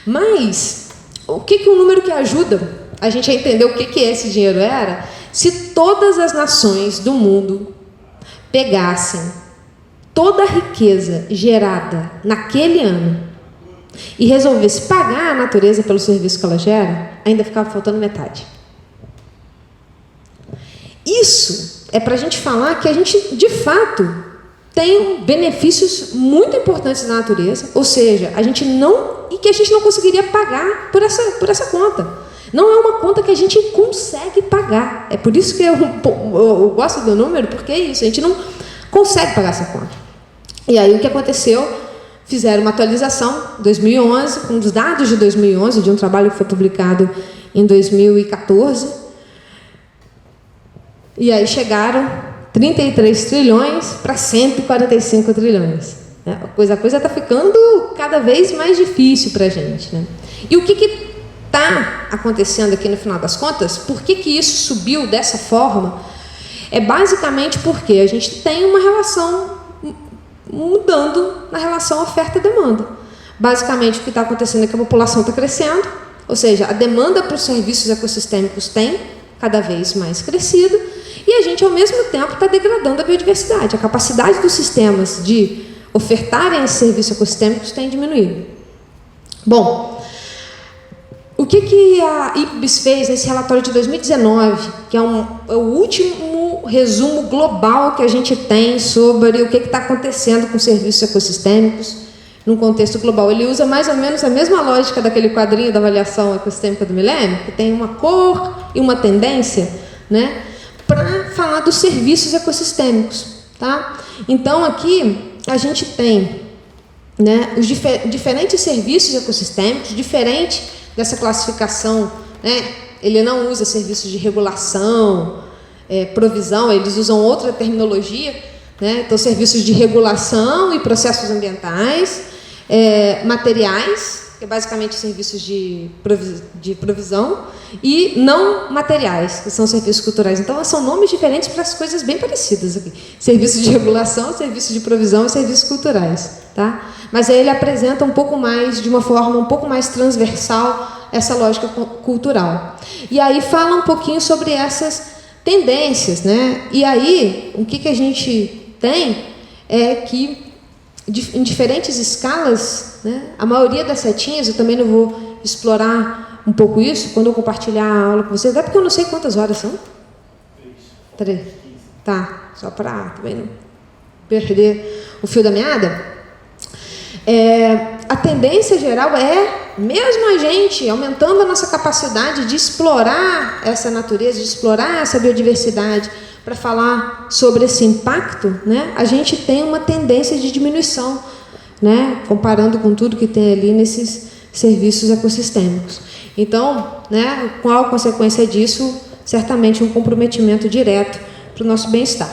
Mas, o que um número que ajuda a gente a entender o que esse dinheiro era, se todas as nações do mundo pegassem toda a riqueza gerada naquele ano e resolvesse pagar a natureza pelo serviço que ela gera, ainda ficava faltando metade. Isso é para a gente falar que a gente, de fato, tem benefícios muito importantes na natureza, ou seja, a gente não conseguiria pagar por essa conta. Não é uma conta que a gente consegue pagar. É por isso que eu gosto do número, porque é isso, a gente não consegue pagar essa conta. E aí o que aconteceu? Fizeram uma atualização em 2011, com os dados de 2011, de um trabalho que foi publicado em 2014. E aí chegaram 33 trilhões para 145 trilhões. A coisa está ficando cada vez mais difícil para a gente, né? E o que está acontecendo aqui no final das contas? Por que isso subiu dessa forma? É basicamente porque a gente tem uma relação mudando na relação oferta e demanda. Basicamente, o que está acontecendo é que a população está crescendo, ou seja, a demanda para os serviços ecossistêmicos tem cada vez mais crescido, e a gente, ao mesmo tempo, está degradando a biodiversidade. A capacidade dos sistemas de ofertarem esses serviços ecossistêmicos tem diminuído. Bom, o que a IPBES fez nesse relatório de 2019, que é o último resumo global que a gente tem sobre o que está acontecendo com serviços ecossistêmicos num contexto global. Ele usa mais ou menos a mesma lógica daquele quadrinho da avaliação ecossistêmica do milênio, que tem uma cor e uma tendência, né, para falar dos serviços ecossistêmicos. Tá? Então, aqui, a gente tem né, os diferentes serviços ecossistêmicos, diferente dessa classificação, né, ele não usa serviços de regulação, provisão, eles usam outra terminologia, né, então serviços de regulação e processos ambientais, materiais, que é basicamente serviços de provisão, e não materiais, que são serviços culturais. Então, são nomes diferentes para as coisas bem parecidas aqui. Serviços de regulação, serviços de provisão e serviços culturais. Tá? Mas aí ele apresenta um pouco mais, de uma forma um pouco mais transversal, essa lógica cultural. E aí fala um pouquinho sobre essas tendências, né? E aí, o que a gente tem é que, em diferentes escalas, né, a maioria das setinhas, eu também não vou explorar um pouco isso quando eu compartilhar a aula com vocês, até porque eu não sei quantas horas são. 3. Tá, só para também não perder o fio da meada. A tendência geral mesmo a gente aumentando a nossa capacidade de explorar essa natureza, de explorar essa biodiversidade, para falar sobre esse impacto, né, a gente tem uma tendência de diminuição, né, comparando com tudo que tem ali nesses serviços ecossistêmicos. Então, né, qual a consequência disso? Certamente um comprometimento direto para o nosso bem-estar.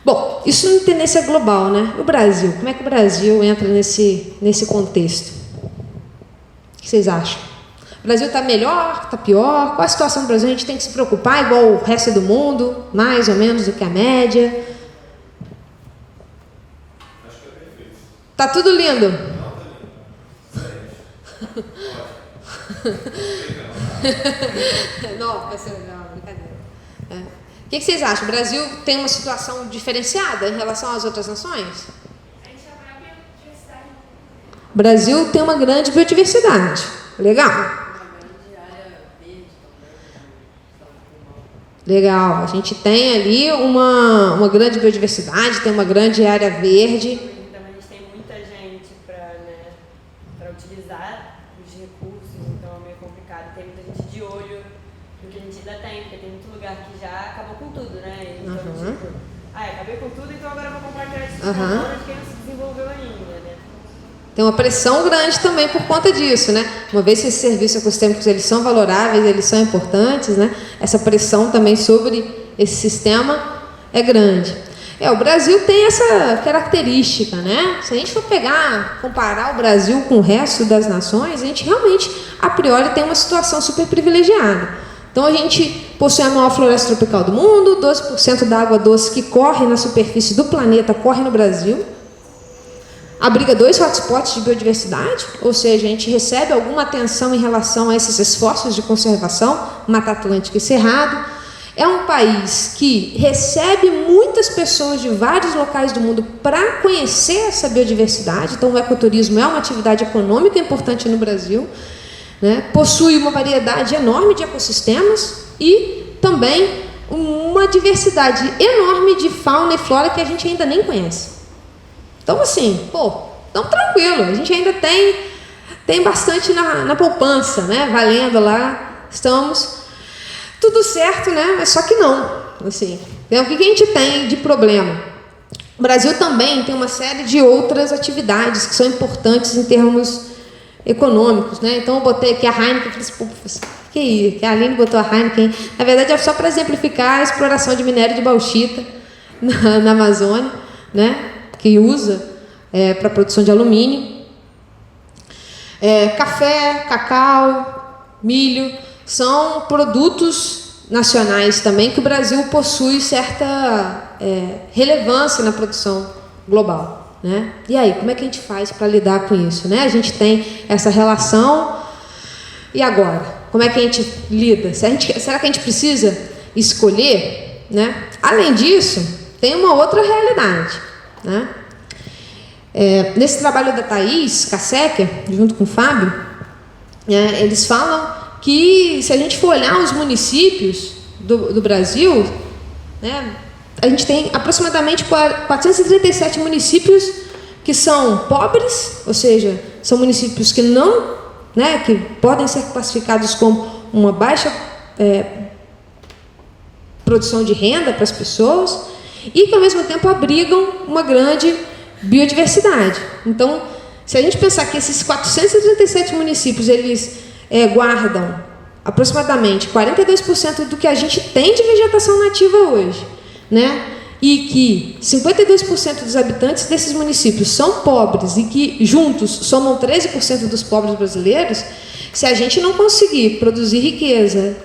Bom, isso em tendência global, né? O Brasil, como é que o Brasil entra nesse contexto? O que vocês acham? O Brasil está melhor, está pior? Qual a situação do Brasil? A gente tem que se preocupar igual o resto do mundo, mais ou menos do que a média? Acho que é perfeito. Tá tudo lindo? Não, tá lindo. Não, vai ser legal, brincadeira. O que vocês acham? O Brasil tem uma situação diferenciada em relação às outras nações? A gente chama a biodiversidade. O Brasil tem uma grande biodiversidade. Legal. Legal. A gente tem ali uma grande biodiversidade, tem uma grande área verde. Então a gente tem muita gente para utilizar os recursos, então é meio complicado. Tem muita gente de olho no que a gente ainda tem, porque tem muito lugar que já acabou com tudo, né? Então, tipo, acabei com tudo, então agora eu vou comprar crédito de quem não se desenvolveu ainda, né? Tem uma pressão grande também por conta disso, né? Uma vez que esses serviços ecossistêmicos eles são valoráveis, eles são importantes, né? Essa pressão também sobre esse sistema é grande. O Brasil tem essa característica, né? Se a gente for comparar o Brasil com o resto das nações, a gente realmente, a priori, tem uma situação super privilegiada. Então, a gente possui a maior floresta tropical do mundo, 12% da água doce que corre na superfície do planeta corre no Brasil. Abriga 2 hotspots de biodiversidade, ou seja, a gente recebe alguma atenção em relação a esses esforços de conservação, Mata Atlântica e Cerrado. É um país que recebe muitas pessoas de vários locais do mundo para conhecer essa biodiversidade, então o ecoturismo é uma atividade econômica importante no Brasil, né? Possui uma variedade enorme de ecossistemas e também uma diversidade enorme de fauna e flora que a gente ainda nem conhece. Então, assim, estamos tranquilo, a gente ainda tem bastante na poupança, né? Valendo lá, estamos tudo certo, né? Mas só que não, assim, o que a gente tem de problema? O Brasil também tem uma série de outras atividades que são importantes em termos econômicos, né? Então, eu botei aqui a Heineken, que a Aline botou a Heineken, na verdade é só para exemplificar a exploração de minério de bauxita na Amazônia, né? Que usa para a produção de alumínio. Café, cacau, milho, são produtos nacionais também que o Brasil possui certa relevância na produção global, né? E aí, como é que a gente faz para lidar com isso, né? A gente tem essa relação, e agora? Como é que a gente lida? Será que a gente precisa escolher, né? Além disso, tem uma outra realidade, né? Nesse trabalho da Thaís Kassecker, junto com o Fábio, eles falam que se a gente for olhar os municípios do Brasil, né, a gente tem aproximadamente 437 municípios que são pobres, ou seja, são municípios que não, né, que podem ser classificados como uma baixa produção de renda para as pessoas e que ao mesmo tempo abrigam uma grande biodiversidade. Então, Se a gente pensar que esses 437 municípios, eles guardam aproximadamente 42% do que a gente tem de vegetação nativa hoje, né? E que 52% dos habitantes desses municípios são pobres e que juntos somam 13% dos pobres brasileiros, se a gente não conseguir produzir riqueza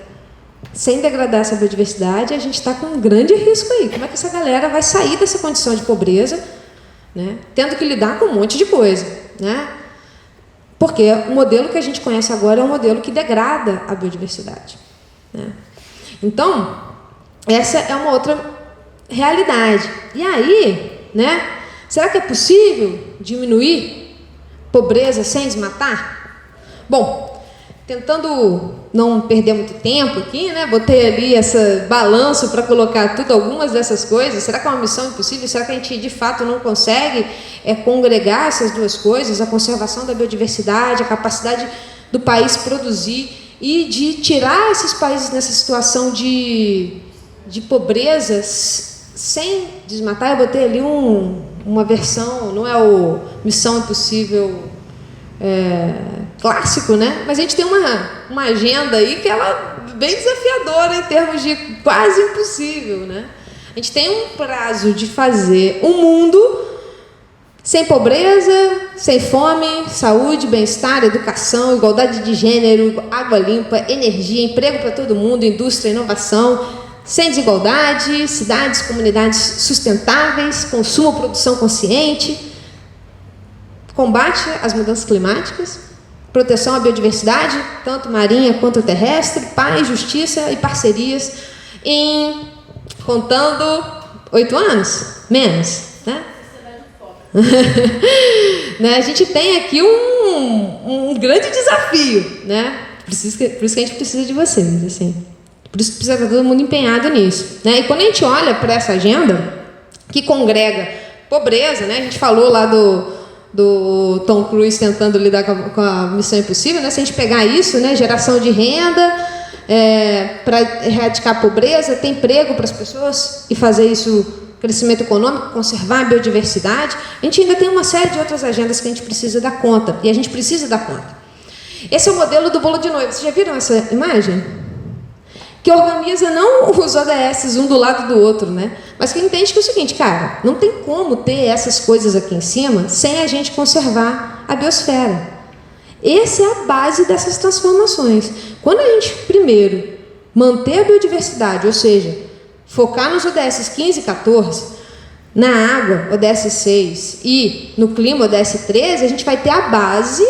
sem degradar essa biodiversidade, a gente está com um grande risco aí. Como é que essa galera vai sair dessa condição de pobreza, né, tendo que lidar com um monte de coisa, né? Porque o modelo que a gente conhece agora é um modelo que degrada a biodiversidade, né? Então, essa é uma outra realidade. E aí, né, será que é possível diminuir pobreza sem desmatar? Bom, tentando não perder muito tempo aqui, né, botei ali esse balanço para colocar tudo, algumas dessas coisas. Será que é uma missão impossível? Será que a gente de fato não consegue congregar essas duas coisas, a conservação da biodiversidade, a capacidade do país produzir e de tirar esses países nessa situação de pobreza sem desmatar? Eu botei ali uma versão, não é o Missão Impossível clássico, né? Mas a gente tem uma agenda aí que ela é bem desafiadora em termos de quase impossível, né? A gente tem um prazo de fazer um mundo sem pobreza, sem fome, saúde, bem-estar, educação, igualdade de gênero, água limpa, energia, emprego para todo mundo, indústria, inovação, sem desigualdade, cidades, comunidades sustentáveis, consumo, produção consciente, combate às mudanças climáticas, proteção à biodiversidade, tanto marinha quanto terrestre, paz, justiça e parcerias em, contando, 8 anos? Menos, né? Né? A gente tem aqui um grande desafio, né? Por isso que a gente precisa de vocês, assim. Por isso que precisa estar todo mundo empenhado nisso, né? E quando a gente olha para essa agenda que congrega pobreza, né? A gente falou lá do Tom Cruise tentando lidar com a Missão Impossível, né? Se a gente pegar isso, né? Geração de renda para erradicar a pobreza, ter emprego para as pessoas e fazer isso, crescimento econômico, conservar a biodiversidade, a gente ainda tem uma série de outras agendas que a gente precisa dar conta, e a gente precisa dar conta. Esse é o modelo do bolo de noiva. Vocês já viram essa imagem? Que organiza não os ODS um do lado do outro, né? Mas que entende que é o seguinte, cara, não tem como ter essas coisas aqui em cima sem a gente conservar a biosfera. Essa é a base dessas transformações. Quando a gente, primeiro, manter a biodiversidade, ou seja, focar nos ODS 15 e 14, na água, ODS 6, e no clima, ODS 13, a gente vai ter a base,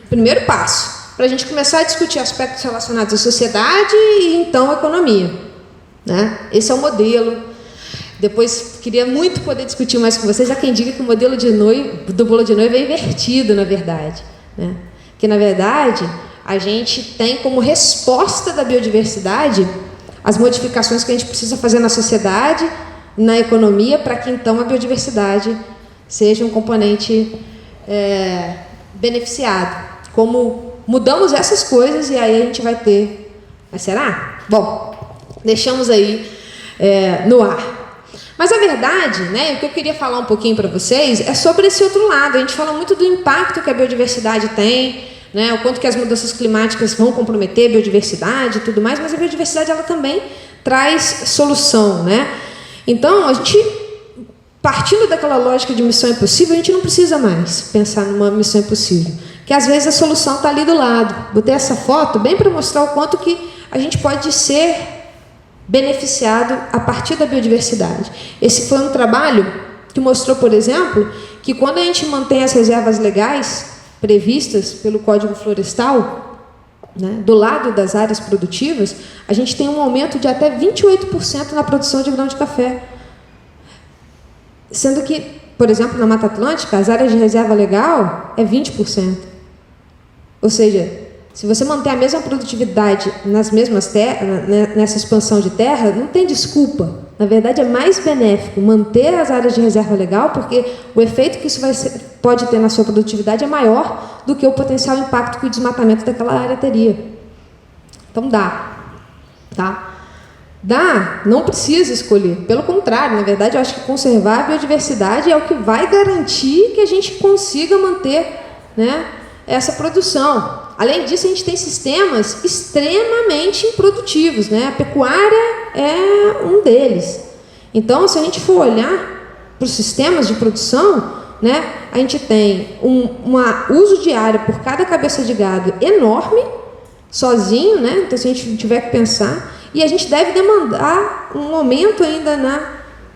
primeiro passo, para a gente começar a discutir aspectos relacionados à sociedade e, então, à economia, né? Esse é o modelo. Depois, queria muito poder discutir mais com vocês. Há quem diga que o modelo do bolo de noiva é invertido, na verdade, né? Que, na verdade, a gente tem como resposta da biodiversidade as modificações que a gente precisa fazer na sociedade, na economia, para que, então, a biodiversidade seja um componente beneficiado. Como mudamos essas coisas e aí a gente vai ter... Mas será? Bom, deixamos aí no ar. Mas a verdade, né, o que eu queria falar um pouquinho para vocês é sobre esse outro lado. A gente fala muito do impacto que a biodiversidade tem, né, o quanto que as mudanças climáticas vão comprometer a biodiversidade e tudo mais, mas a biodiversidade ela também traz solução, né? Então, a gente, partindo daquela lógica de missão impossível, a gente não precisa mais pensar numa missão impossível, que às vezes a solução está ali do lado. Botei essa foto bem para mostrar o quanto que a gente pode ser beneficiado a partir da biodiversidade. Esse foi um trabalho que mostrou, por exemplo, que quando a gente mantém as reservas legais previstas pelo Código Florestal, né, do lado das áreas produtivas, a gente tem um aumento de até 28% na produção de grão de café. Sendo que, por exemplo, na Mata Atlântica, as áreas de reserva legal é 20%. Ou seja, se você manter a mesma produtividade nas mesmas terras, nessa expansão de terra, não tem desculpa. Na verdade, é mais benéfico manter as áreas de reserva legal, porque o efeito que isso pode ter na sua produtividade é maior do que o potencial impacto que o desmatamento daquela área teria. Então, dá. Tá? não precisa escolher. Pelo contrário, na verdade, eu acho que conservar a biodiversidade é o que vai garantir que a gente consiga manter, né, essa produção. Além disso, a gente tem sistemas extremamente improdutivos, né? A pecuária é um deles. Então, se a gente for olhar para os sistemas de produção, né, a gente tem um uso de área por cada cabeça de gado enorme, sozinho, né? Então, se a gente tiver que pensar, e a gente deve demandar um aumento ainda na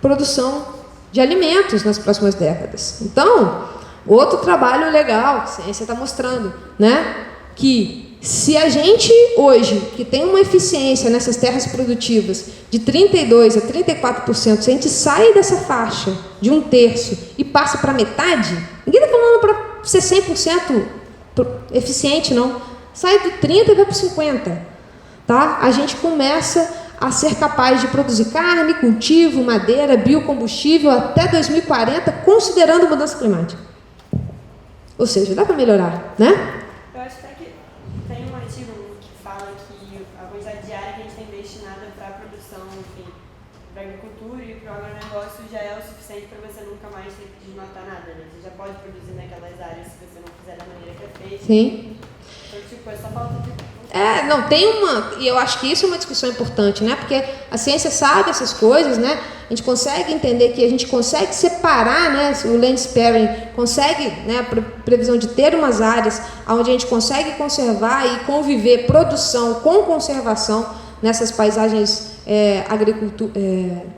produção de alimentos nas próximas décadas. Então, outro trabalho legal, a ciência está mostrando, né, que se a gente hoje, que tem uma eficiência nessas terras produtivas de 32% a 34%, se a gente sai dessa faixa de 1/3 e passa para metade, ninguém está falando para ser 100% eficiente, não. Sai do 30% e vai para 50%. Tá? A gente começa a ser capaz de produzir carne, cultivo, madeira, biocombustível até 2040, considerando mudança climática. Ou seja, dá para melhorar, né? Eu acho até que tem um artigo que fala que a quantidade de área que a gente tem destinada para a produção, enfim, para a agricultura e para o agronegócio já é o suficiente para você nunca mais ter que desmatar nada, né? Você já pode produzir naquelas áreas se você não fizer da maneira que é feita. Sim. Então, tipo, é só falta de... Não, tem uma... E eu acho que isso é uma discussão importante, né? Porque a ciência sabe essas coisas, né? A gente consegue entender que a gente consegue separar, né? O land sparing consegue, né? A previsão de ter umas áreas onde a gente consegue conservar e conviver produção com conservação nessas paisagens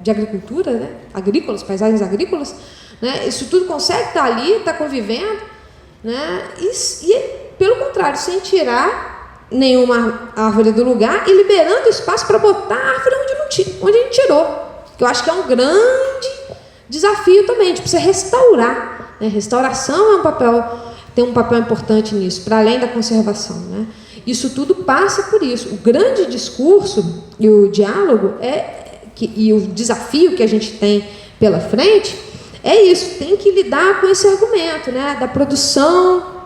de agricultura, né? Agrícolas, paisagens agrícolas, né? Isso tudo consegue estar ali, estar convivendo, né? E pelo contrário, sem tirar nenhuma árvore do lugar e liberando espaço para botar a árvore onde a gente tirou. Que eu acho que é um grande desafio também. A gente precisa restaurar, né? Restauração tem um papel importante nisso, para além da conservação, né? Isso tudo passa por isso. O grande discurso e o diálogo e o desafio que a gente tem pela frente é isso. Tem que lidar com esse argumento, né? Da produção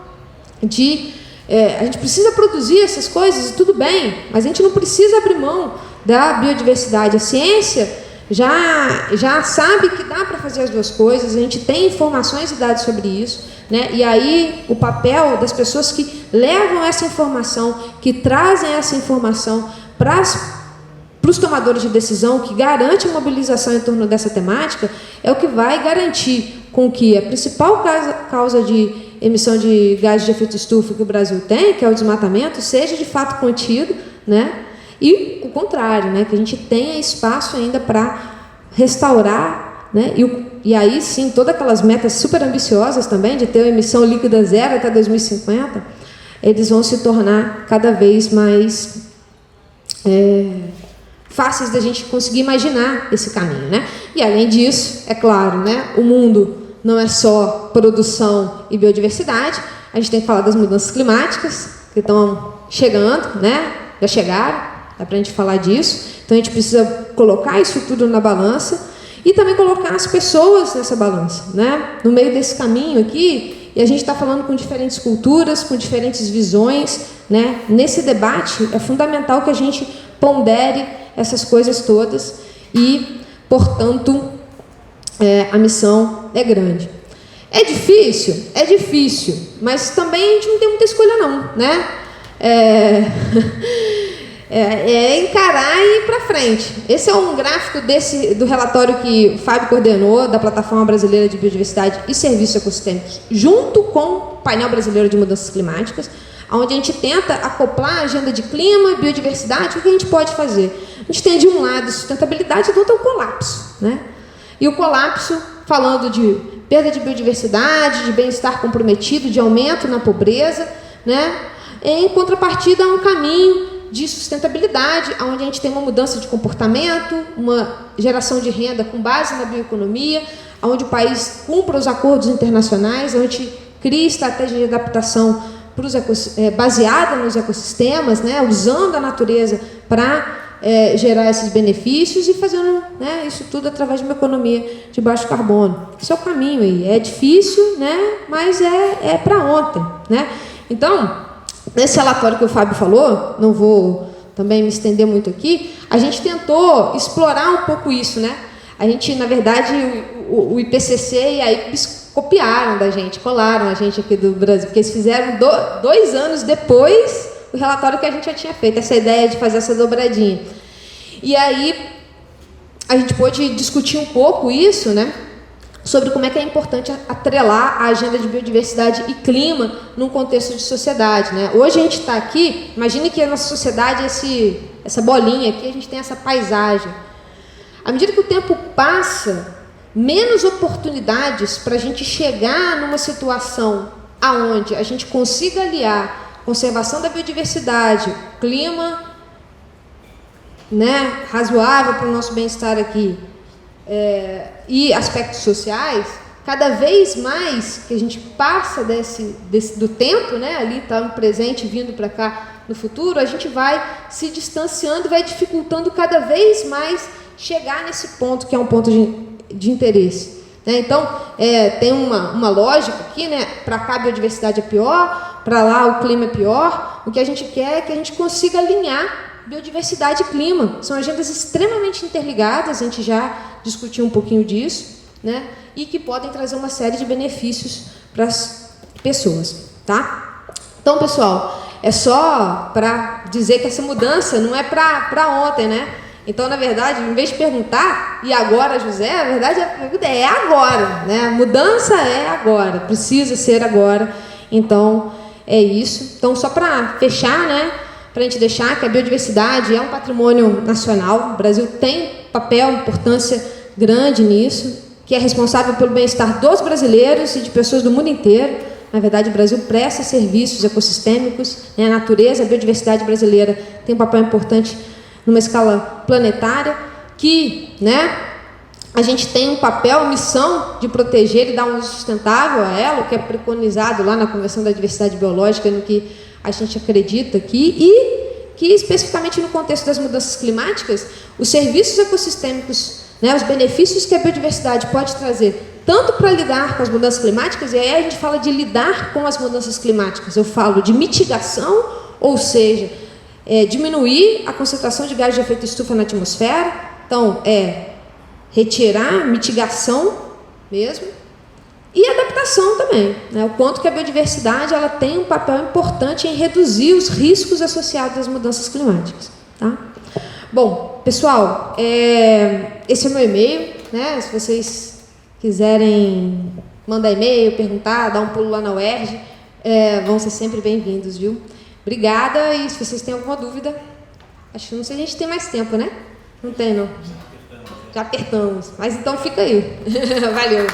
a gente precisa produzir essas coisas, e tudo bem, mas a gente não precisa abrir mão da biodiversidade. A ciência já sabe que dá para fazer as duas coisas, a gente tem informações e dados sobre isso, né? E aí o papel das pessoas que levam essa informação, que trazem essa informação para os tomadores de decisão, que garante a mobilização em torno dessa temática, é o que vai garantir com que a principal causa de emissão de gases de efeito estufa que o Brasil tem, que é o desmatamento, seja de fato contido, né? E o contrário, né? Que a gente tenha espaço ainda para restaurar, né? E aí sim, todas aquelas metas super ambiciosas também, de ter uma emissão líquida zero até 2050, eles vão se tornar cada vez mais fáceis da gente conseguir imaginar esse caminho, né? E além disso, é claro, né? O mundo não é só produção e biodiversidade, a gente tem que falar das mudanças climáticas, que estão chegando, né? Já chegaram, dá para a gente falar disso. Então, a gente precisa colocar isso tudo na balança e também colocar as pessoas nessa balança, né? No meio desse caminho aqui, e a gente está falando com diferentes culturas, com diferentes visões, né? Nesse debate, é fundamental que a gente pondere essas coisas todas e, portanto, a missão é grande. É difícil, mas também a gente não tem muita escolha não, né? Encarar e ir para frente. Esse é um gráfico do relatório que o Fábio coordenou, da Plataforma Brasileira de Biodiversidade e Serviços Ecossistêmicos, junto com o Painel Brasileiro de Mudanças Climáticas, onde a gente tenta acoplar a agenda de clima, biodiversidade. O que a gente pode fazer? A gente tem de um lado sustentabilidade e do outro o colapso, né? E o colapso, falando de perda de biodiversidade, de bem-estar comprometido, de aumento na pobreza, né? Em contrapartida a um caminho de sustentabilidade, onde a gente tem uma mudança de comportamento, uma geração de renda com base na bioeconomia, onde o país cumpra os acordos internacionais, onde cria estratégia de adaptação baseada nos ecossistemas, né? Usando a natureza para gerar esses benefícios e fazendo, né, isso tudo através de uma economia de baixo carbono. Esse é o caminho aí. É difícil, né, mas é para ontem, né? Então, nesse relatório que o Fábio falou, não vou também me estender muito aqui, a gente tentou explorar um pouco isso, né? A gente, na verdade, o IPCC e a IPBES copiaram da gente, colaram a gente aqui do Brasil, porque eles fizeram 2 anos depois o relatório que a gente já tinha feito, essa ideia de fazer essa dobradinha. E aí a gente pôde discutir um pouco isso, né? Sobre como é que é importante atrelar a agenda de biodiversidade e clima num contexto de sociedade, né? Hoje a gente está aqui, imagine que a nossa sociedade, essa bolinha aqui, a gente tem essa paisagem. À medida que o tempo passa, menos oportunidades para a gente chegar numa situação aonde a gente consiga aliar conservação da biodiversidade, clima, né, razoável para o nosso bem-estar aqui, e aspectos sociais, cada vez mais que a gente passa do tempo, né, ali está no presente, vindo para cá no futuro, a gente vai se distanciando, vai dificultando cada vez mais chegar nesse ponto que é um ponto de interesse. Né? Então, tem uma lógica aqui, né? Para cá a biodiversidade é pior, para lá o clima é pior. O que a gente quer é que a gente consiga alinhar biodiversidade e clima. São agendas extremamente interligadas, a gente já discutiu um pouquinho disso, né? E que podem trazer uma série de benefícios para as pessoas. Tá? Então, pessoal, é só para dizer que essa mudança não é para ontem, né? Então, na verdade, em vez de perguntar, e agora, José, a verdade é agora, né? A mudança é agora, precisa ser agora. Então, é isso. Então, só para fechar, né? Para a gente deixar que a biodiversidade é um patrimônio nacional, o Brasil tem papel, importância grande nisso, que é responsável pelo bem-estar dos brasileiros e de pessoas do mundo inteiro. Na verdade, o Brasil presta serviços ecossistêmicos, né? A natureza, a biodiversidade brasileira tem um papel importante numa escala planetária, que, né, a gente tem um papel, missão de proteger e dar um uso sustentável a ela, o que é preconizado lá na Convenção da Diversidade Biológica, no que a gente acredita aqui, e que especificamente no contexto das mudanças climáticas, os serviços ecossistêmicos, né, os benefícios que a biodiversidade pode trazer, tanto para lidar com as mudanças climáticas, e aí a gente fala de lidar com as mudanças climáticas, eu falo de mitigação, ou seja, diminuir a concentração de gás de efeito estufa na atmosfera, então retirar, mitigação mesmo, e adaptação também, né? O quanto que a biodiversidade ela tem um papel importante em reduzir os riscos associados às mudanças climáticas. Tá? Bom, pessoal, esse é o meu e-mail, né? Se vocês quiserem mandar e-mail, perguntar, dar um pulo lá na UERJ, vão ser sempre bem-vindos, viu? Obrigada, e se vocês têm alguma dúvida, acho que não sei se a gente tem mais tempo, né? Não tem, não. Já apertamos. Mas então fica aí. Valeu.